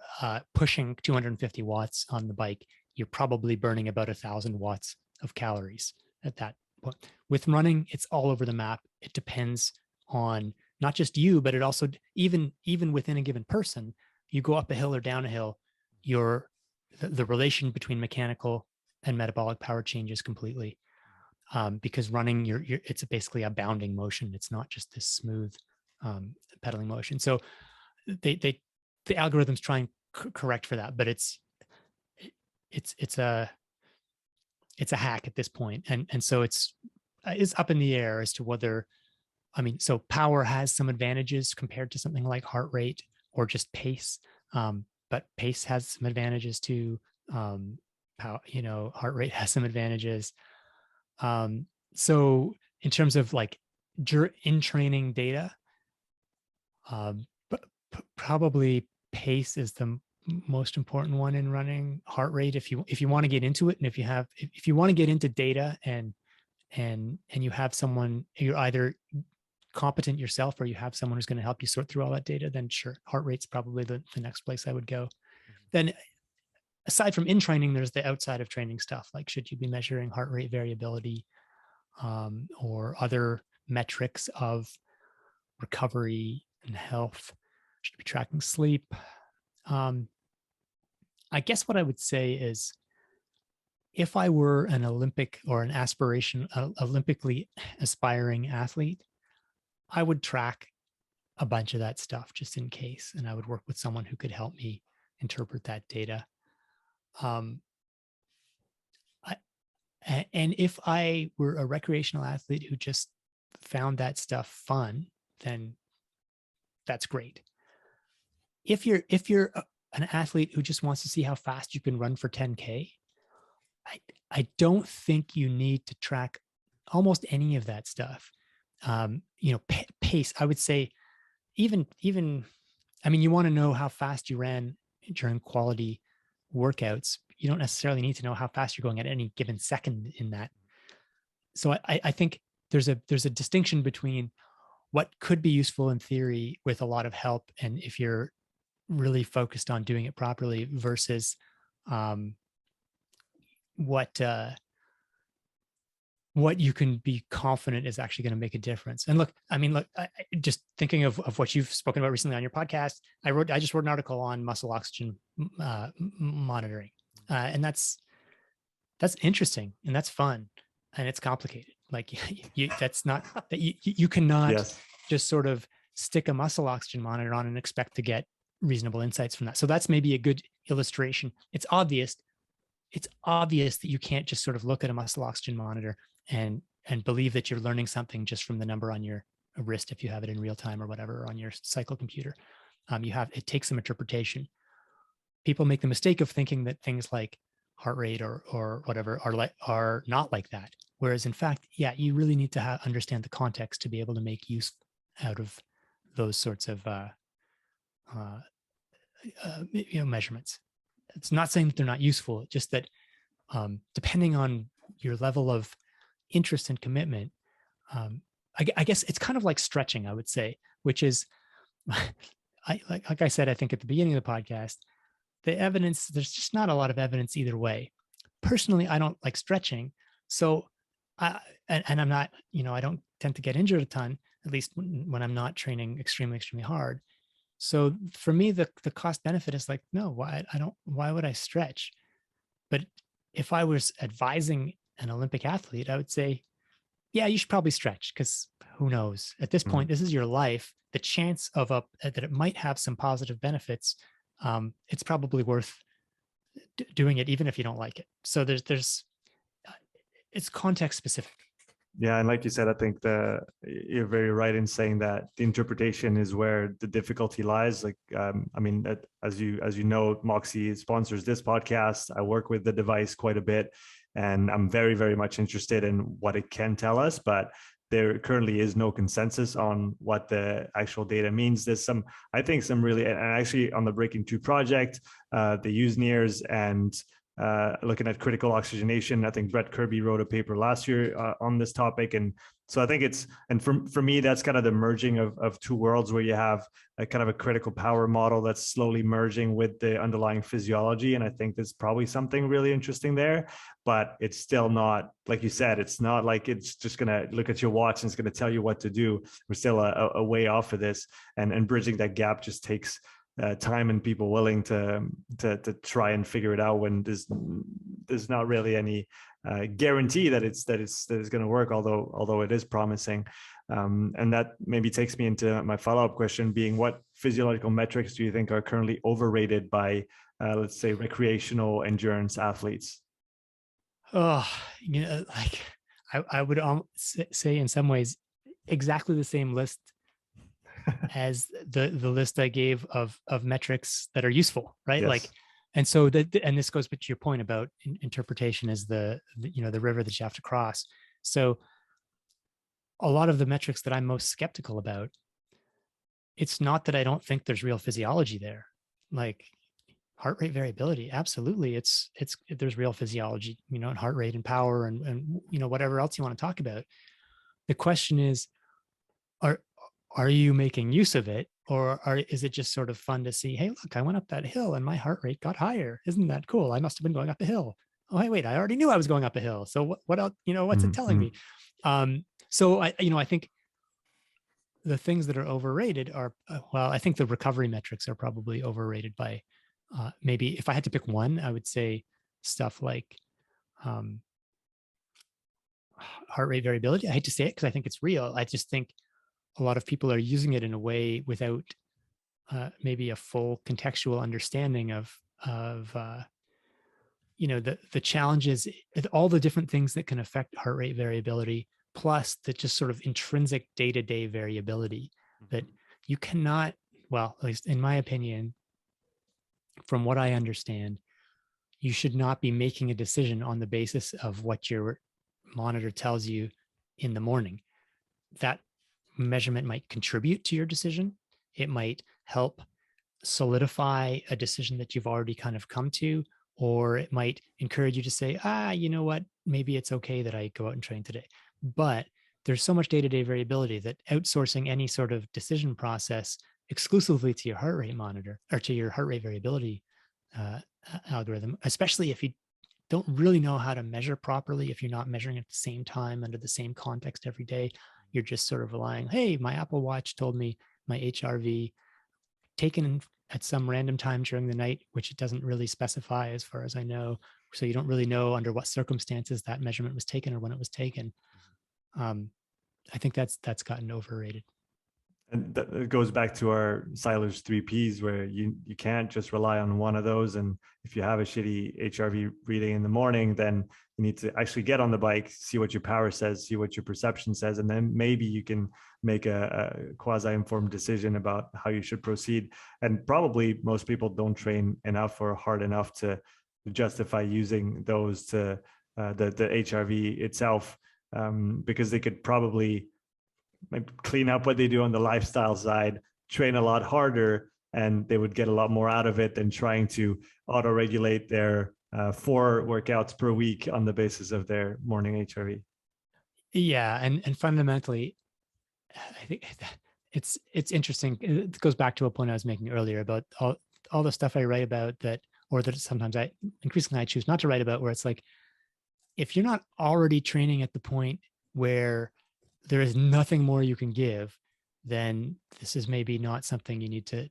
pushing 250 watts on the bike, you're probably burning about 1,000 watts of calories at that point. With running, it's all over the map. It depends on not just you, but it also, even within a given person, you go up a hill or down a hill, the relation between mechanical and metabolic power changes completely. Because running, it's basically a bounding motion. It's not just this smooth pedaling motion. So the algorithms try and correct for that, but it's a hack at this point, and so it's up in the air as to whether. I mean, so power has some advantages compared to something like heart rate or just pace, but pace has some advantages too. Heart rate has some advantages. So in terms of like in training data, probably pace is the most important one in running. Heart rate, if you want to get into it, and if you want to get into data and you have someone, you're either competent yourself or you have someone who's going to help you sort through all that data, then sure, heart rate's probably the next place I would go. Then aside from in training, there's the outside of training stuff. Like, should you be measuring heart rate variability or other metrics of recovery and health? Should you be tracking sleep? I guess what I would say is, if I were an Olympic or an Olympically aspiring athlete, I would track a bunch of that stuff just in case, and I would work with someone who could help me interpret that data. And if I were a recreational athlete who just found that stuff fun, then that's great. If you're an athlete who just wants to see how fast you can run for 10K, I don't think you need to track almost any of that stuff. Pace, I would say, even, I mean, you want to know how fast you ran during quality workouts. You don't necessarily need to know how fast you're going at any given second in that. So I think there's a distinction between what could be useful in theory with a lot of help, and if you're really focused on doing it properly, versus um, what what you can be confident is actually going to make a difference. And look, I mean, look, just thinking of what you've spoken about recently on your podcast, I just wrote an article on muscle oxygen monitoring, and that's interesting and that's fun, and it's complicated. Like that's not that you cannot Yes. just sort of stick a muscle oxygen monitor on and expect to get reasonable insights from that. So that's maybe a good illustration. It's obvious that you can't just sort of look at a muscle oxygen monitor and believe that you're learning something just from the number on your wrist, if you have it in real time or whatever, or on your cycle computer. It takes some interpretation. People make the mistake of thinking that things like heart rate or whatever are not like that. Whereas in fact, yeah, you really need to understand the context to be able to make use out of those sorts of measurements. It's not saying that they're not useful, just that depending on your level of interest and commitment, I guess it's kind of like stretching, I would say, which is, like I said, I think at the beginning of the podcast, the evidence, there's just not a lot of evidence either way. Personally, I don't like stretching. So I'm not, I don't tend to get injured a ton, at least when I'm not training extremely, extremely hard. So for me, the cost benefit is like, no, why would I stretch? But if I was advising an Olympic athlete, I would say, yeah, you should probably stretch, because who knows? At this point, this is your life. The chance of that it might have some positive benefits, it's probably worth doing it, even if you don't like it. So it's context specific. Yeah, and like you said, I think you're very right in saying that the interpretation is where the difficulty lies. Like, I mean, as you know, Moxie sponsors this podcast. I work with the device quite a bit, and I'm very, very much interested in what it can tell us. But there currently is no consensus on what the actual data means. There's I think some really, and actually on the Breaking 2 project, they use NIRS and looking at critical oxygenation. I think Brett Kirby wrote a paper last year on this topic. And so I think and for me, that's kind of the merging of two worlds, where you have a kind of a critical power model that's slowly merging with the underlying physiology. And I think there's probably something really interesting there, but it's still not, like you said, it's not like it's just going to look at your watch and it's going to tell you what to do. We're still a way off of this, and bridging that gap just takes time and people willing to try and figure it out, when there's not really any guarantee that it's going to work, although it is promising. And that maybe takes me into my follow-up question, being, what physiological metrics do you think are currently overrated by let's say recreational endurance athletes? Oh, like I would say in some ways exactly the same list as the list I gave of metrics that are useful, right? Yes. Like, and so and this goes to your point about interpretation is the river that you have to cross. So a lot of the metrics that I'm most skeptical about, it's not that I don't think there's real physiology there. Like heart rate variability, absolutely, it's there's real physiology, and heart rate and power and whatever else you want to talk about. The question is, are you making use of it, or is it just sort of fun to see, hey, look, I went up that hill and my heart rate got higher. Isn't that cool? I must have been going up a hill. Oh, hey, wait, I already knew I was going up a hill. So what else, what's it telling me? So I think the things that are overrated are, I think the recovery metrics are probably overrated by, maybe if I had to pick one, I would say stuff like heart rate variability. I hate to say it because I think it's real. I just think a lot of people are using it in a way without maybe a full contextual understanding of the challenges, all the different things that can affect heart rate variability, plus the just sort of intrinsic day-to-day variability that you cannot, well, at least in my opinion, from what I understand, you should not be making a decision on the basis of what your monitor tells you in the morning. That measurement might contribute to your decision. It might help solidify a decision that you've already kind of come to, or it might encourage you to say, you know what, maybe it's okay that I go out and train today. But there's so much day-to-day variability that outsourcing any sort of decision process exclusively to your heart rate monitor or to your heart rate variability uh, algorithm, especially if you don't really know how to measure properly, if you're not measuring at the same time under the same context every day, you're just sort of relying, hey, my Apple Watch told me my HRV taken at some random time during the night, which it doesn't really specify as far as I know. So you don't really know under what circumstances that measurement was taken or when it was taken. I think that's gotten overrated. And that goes back to our Seiler's 3Ps, where you can't just rely on one of those. And if you have a shitty HRV reading in the morning, then you need to actually get on the bike, see what your power says, see what your perception says, and then maybe you can make a quasi-informed decision about how you should proceed. And probably most people don't train enough or hard enough to justify using those to the HRV itself, because they could probably maybe clean up what they do on the lifestyle side, train a lot harder, and they would get a lot more out of it than trying to auto-regulate their 4 workouts per week on the basis of their morning HRV. Yeah, and fundamentally, I think it's interesting. It goes back to a point I was making earlier about all the stuff I write about or that sometimes I increasingly I choose not to write about, where it's like, if you're not already training at the point where there is nothing more you can give, then this is maybe not something you need to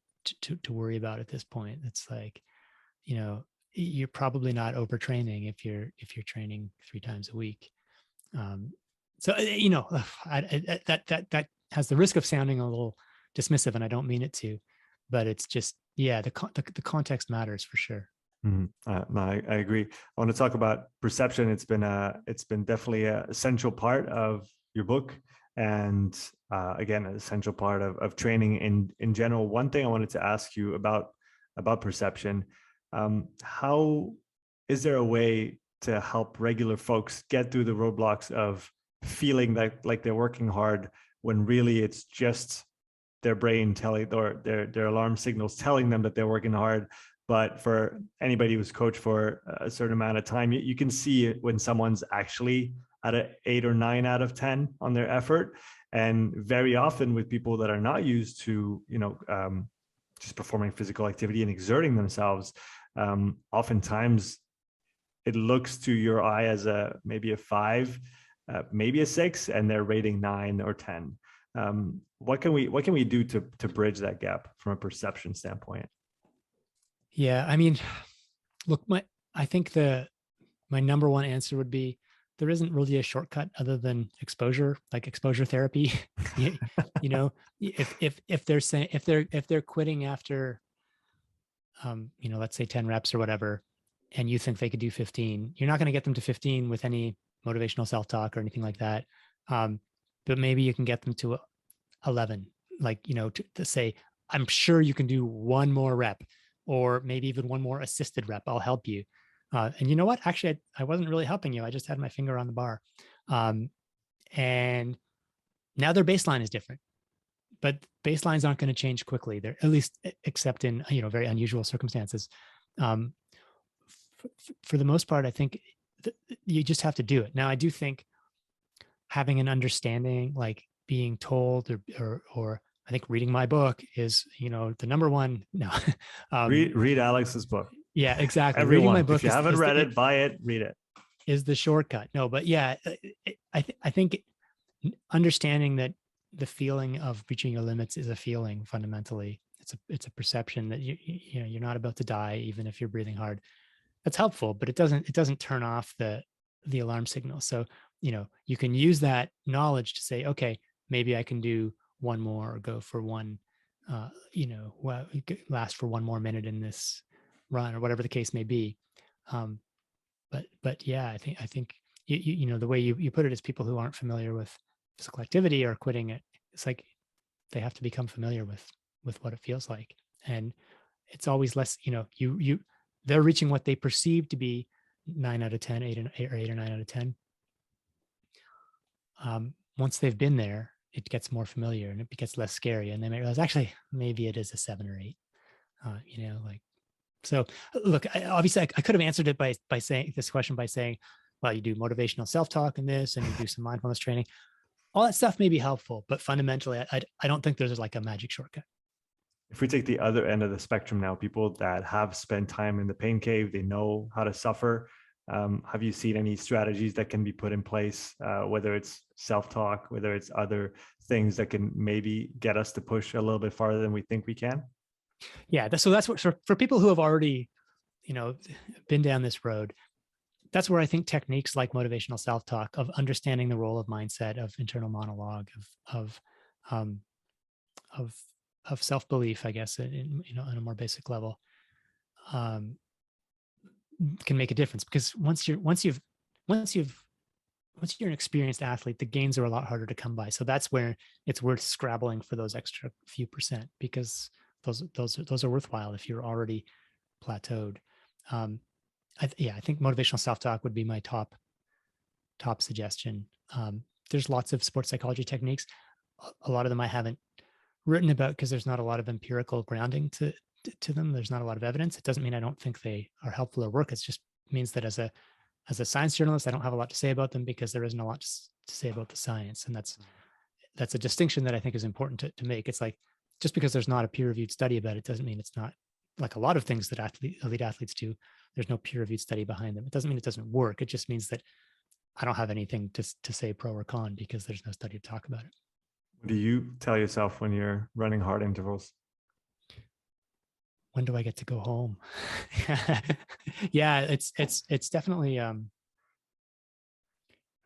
worry about at this point. It's like, you're probably not overtraining if you're training 3 times a week. So that has the risk of sounding a little dismissive, and I don't mean it to, but it's just, yeah, the context matters for sure. Mm-hmm. No, I agree. I want to talk about perception. It's been definitely a central part of your book, and again, an essential part of training in general. One thing I wanted to ask you about perception: how is there a way to help regular folks get through the roadblocks of feeling like they're working hard when really it's just their brain telling, or their alarm signals telling them that they're working hard? But for anybody who's coached for a certain amount of time, you can see it when someone's actually at an 8 or 9 out of 10 on their effort. And very often with people that are not used to, just performing physical activity and exerting themselves, oftentimes it looks to your eye as maybe a 5, maybe a 6, and they're rating 9 or 10. What can we do to bridge that gap from a perception standpoint? Yeah, I mean, look, I think my number one answer would be, there isn't really a shortcut other than exposure, like exposure therapy. If they're saying, if they're quitting after, let's say 10 reps or whatever, and you think they could do 15, you're not going to get them to 15 with any motivational self-talk or anything like that. But maybe you can get them to 11, like, to say, I'm sure you can do one more rep, or maybe even one more assisted rep. I'll help you. And you know what? Actually, I wasn't really helping you. I just had my finger on the bar. And now their baseline is different, but baselines aren't going to change quickly. They're, at least except in, very unusual circumstances. For the most part, I think you just have to do it. Now, I do think having an understanding, like being told, or I think reading my book is, the number one. No, read Alex's book. Yeah, exactly. Everyone, reading my book, if you haven't read it, buy it, read it. Is the shortcut. No, but yeah, I think understanding that the feeling of reaching your limits is a feeling fundamentally. It's a perception that you're not about to die, even if you're breathing hard. That's helpful, but it doesn't turn off the alarm signal. So, you can use that knowledge to say, okay, maybe I can do one more, or go for one, last for one more minute in this run, or whatever the case may be. But yeah, I think the way you put it is, people who aren't familiar with physical activity or quitting it, it's like they have to become familiar with what it feels like. And it's always less, they're reaching what they perceive to be 9 out of 10, 8 or 9 out of 10. Once they've been there, it gets more familiar and it gets less scary. And they may realize, actually, maybe it is a 7 or 8, So look, obviously I could have answered it by saying this question by saying, well, you do motivational self-talk and this, and you do some mindfulness training. all that stuff may be helpful, but fundamentally, I don't think there's like a magic shortcut. If we take the other end of the spectrum now, people that have spent time in the pain cave, they know how to suffer. Have you seen any strategies that can be put in place, whether it's self-talk, whether it's other things that can maybe get us to push a little bit farther than we think we can? Yeah. So that's what, for people who have already, been down this road, that's where I think techniques like motivational self-talk, of understanding the role of mindset, of internal monologue, um, of of self-belief, I guess, on a more basic level, um, can make a difference. Because once you're an experienced athlete, the gains are a lot harder to come by. So that's where it's worth scrabbling for those extra few percent, because those are worthwhile if you're already plateaued. I think motivational self-talk would be my top suggestion. There's lots of sports psychology techniques. A lot of them I haven't written about because there's not a lot of empirical grounding to them. There's not a lot of evidence. It doesn't mean I don't think they are helpful or work. It just means that as a science journalist, I don't have a lot to say about them because there isn't a lot to say about the science. And that's a distinction that I think is important to make. It's like, just because there's not a peer-reviewed study about it doesn't mean it's not, like a lot of things that elite athletes do. There's no peer-reviewed study behind them. It doesn't mean it doesn't work. It just means that I don't have anything to say pro or con because there's no study to talk about it. What do you tell yourself when you're running hard intervals? When do I get to go home? Yeah, it's definitely it's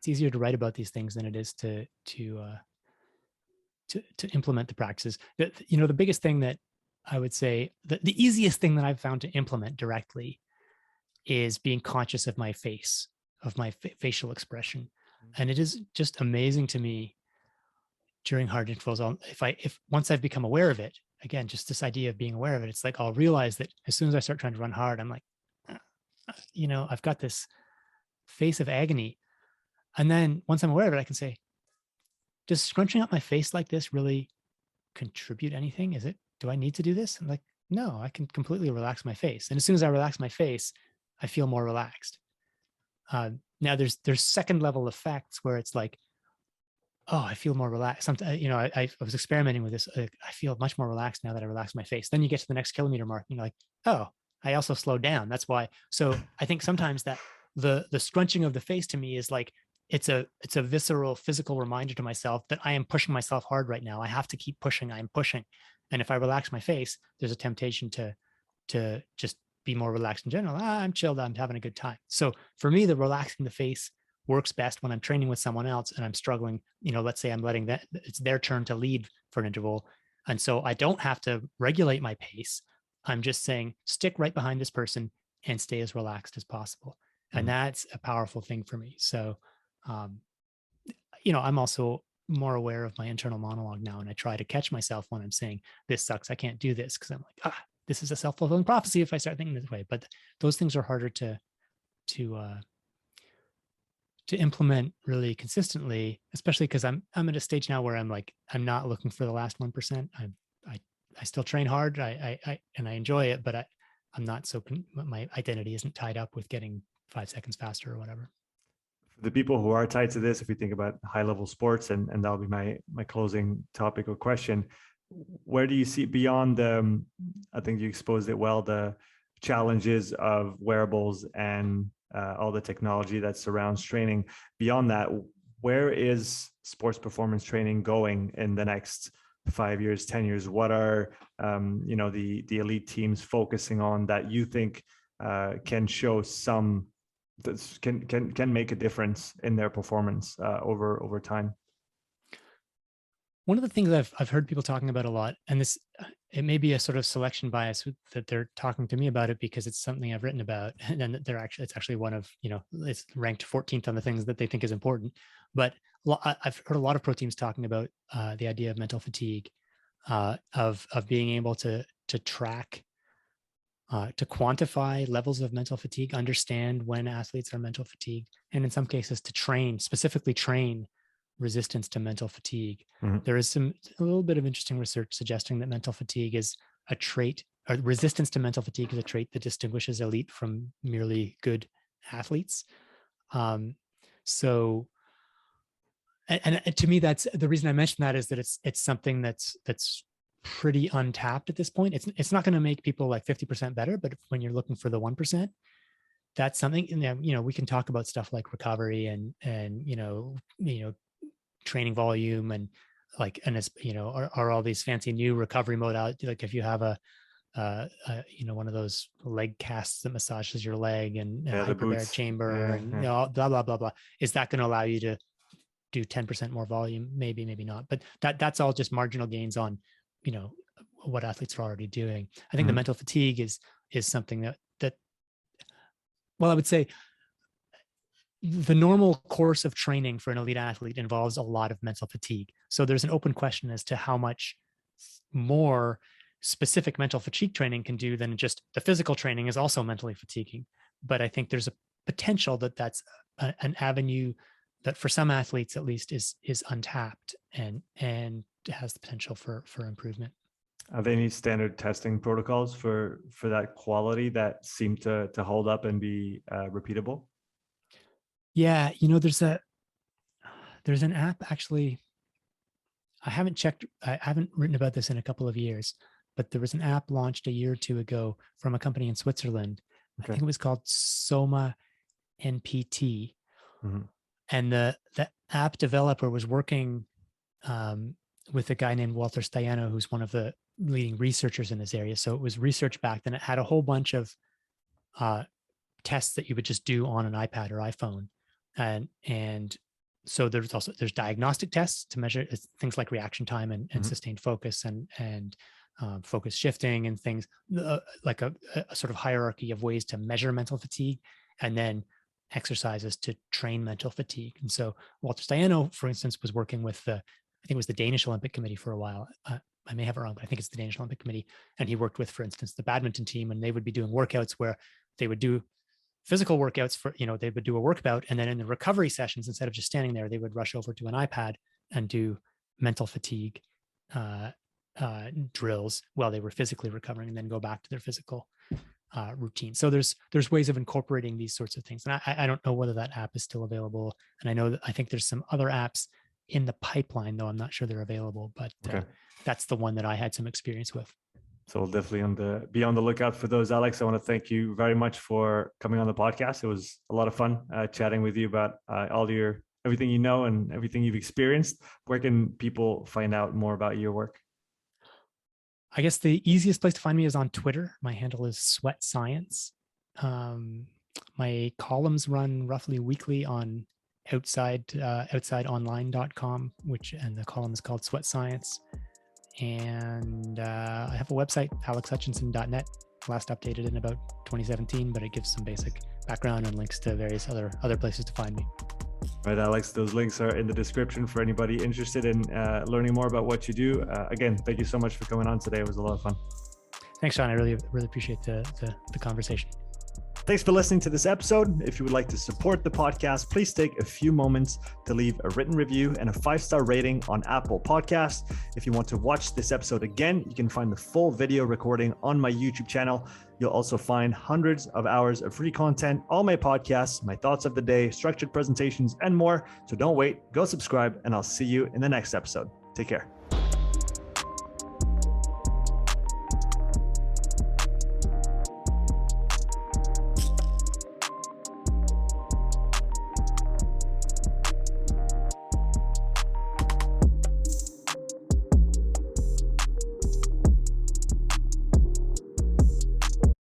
easier to write about these things than it is to implement the practices. The biggest thing that I would say, the easiest thing that I've found to implement directly is being conscious of my face, of my facial expression. And it is just amazing to me during hard intervals. If once I've become aware of it, again, just this idea of being aware of it, it's like I'll realize that as soon as I start trying to run hard, I'm like, I've got this face of agony. And then once I'm aware of it, I can say, does scrunching up my face like this really contribute anything? Do I need to do this? I'm like, no, I can completely relax my face. And as soon as I relax my face, I feel more relaxed. Now there's second level effects where it's like, oh, I feel more relaxed. Sometimes, I was experimenting with this. I feel much more relaxed now that I relax my face. Then you get to the next kilometer mark and you're like, oh, I also slowed down. That's why. So I think sometimes that the scrunching of the face to me is like, it's a visceral physical reminder to myself that I am pushing myself hard right now. I have to keep pushing. I'm pushing. And if I relax my face, there's a temptation to just be more relaxed in general. I'm chilled. I'm having a good time. So for me, the relaxing the face works best when I'm training with someone else and I'm struggling. Let's say I'm letting it's their turn to lead for an interval. And so I don't have to regulate my pace. I'm just saying, stick right behind this person and stay as relaxed as possible. Mm-hmm. And that's a powerful thing for me. So, I'm also more aware of my internal monologue now. And I try to catch myself when I'm saying, this sucks, I can't do this. Cause I'm like, this is a self-fulfilling prophecy if I start thinking this way. But those things are harder to implement really consistently, especially because I'm at a stage now where I'm like, I'm not looking for the last 1%. I still train hard. I enjoy it, but I'm not my identity isn't tied up with getting 5 seconds faster or whatever. For the people who are tied to this, if we think about high level sports, and that'll be my closing topic or question, where do you see beyond I think you exposed it well, the challenges of wearables and all the technology that surrounds training? Beyond that, where is sports performance training going in the next 5 years, 10 years? What are the elite teams focusing on that you think can show some that can make a difference in their performance over time? One of the things I've heard people talking about a lot, and it may be a sort of selection bias that they're talking to me about it because it's something I've written about, and it's actually one of, it's ranked 14th on the things that they think is important. But I've heard a lot of pro teams talking about the idea of mental fatigue, of being able to track, to quantify levels of mental fatigue, understand when athletes are mental fatigued, and in some cases to specifically train resistance to mental fatigue. Mm-hmm. There is a little bit of interesting research suggesting that mental fatigue is a trait, or resistance to mental fatigue is a trait that distinguishes elite from merely good athletes. So And to me, that's the reason I mentioned that, is that it's something that's pretty untapped at this point. It's not going to make people like 50% better, but when you're looking for the 1%, that's something. We can talk about stuff like recovery and training volume and like, and it's, are all these fancy new recovery modalities. Like if you have one of those leg casts that massages your leg and hyperbaric chamber and blah, blah, blah, blah. Is that going to allow you to do 10% more volume? Maybe not. But that's all just marginal gains on, what athletes are already doing. I think the mental fatigue is something that, well, I would say the normal course of training for an elite athlete involves a lot of mental fatigue. So there's an open question as to how much more specific mental fatigue training can do than just the physical training is also mentally fatiguing. But I think there's a potential that that's an avenue that for some athletes at least is untapped and has the potential for improvement. Are there any standard testing protocols for that quality that seem to hold up and be repeatable? Yeah, there's an app actually. I haven't written about this in a couple of years, but there was an app launched a year or two ago from a company in Switzerland. Okay. I think it was called Soma NPT. And the app developer was working with a guy named Walter Staiano, who's one of the leading researchers in this area. So it was research backed, and it had a whole bunch of tests that you would just do on an iPad or iPhone. And so there's diagnostic tests to measure things like reaction time and sustained focus and focus shifting and things like a sort of hierarchy of ways to measure mental fatigue, and then exercises to train mental fatigue. And so Walter Staiano, for instance, was working with I think it was the Danish Olympic Committee for a while. I may have it wrong, but I think it's the Danish Olympic Committee. And he worked with, for instance, the badminton team, and they would be doing workouts where they would do physical workouts they would do a workout. And then in the recovery sessions, instead of just standing there, they would rush over to an iPad and do mental fatigue drills while they were physically recovering, and then go back to their physical routine. So there's ways of incorporating these sorts of things. And I don't know whether that app is still available. And I think there's some other apps in the pipeline, though I'm not sure they're available, but that's the one that I had some experience with. So we'll definitely be on the lookout for those, Alex. I want to thank you very much for coming on the podcast. It was a lot of fun chatting with you about everything you know and everything you've experienced. Where can people find out more about your work? I guess the easiest place to find me is on Twitter. My handle is Sweat Science. My columns run roughly weekly on outsideonline.com, and the column is called Sweat Science. And I have a website, alexhutchinson.net, last updated in about 2017, but it gives some basic background and links to various other places to find me. Right, Alex, those links are in the description for anybody interested in learning more about what you do. Again, thank you so much for coming on today. It was a lot of fun. Thanks, Sean. I really appreciate the conversation. Thanks for listening to this episode. If you would like to support the podcast, please take a few moments to leave a written review and a 5-star rating on Apple Podcasts. If you want to watch this episode again, you can find the full video recording on my YouTube channel. You'll also find hundreds of hours of free content, all my podcasts, my thoughts of the day, structured presentations, and more. So don't wait, go subscribe, and I'll see you in the next episode. Take care.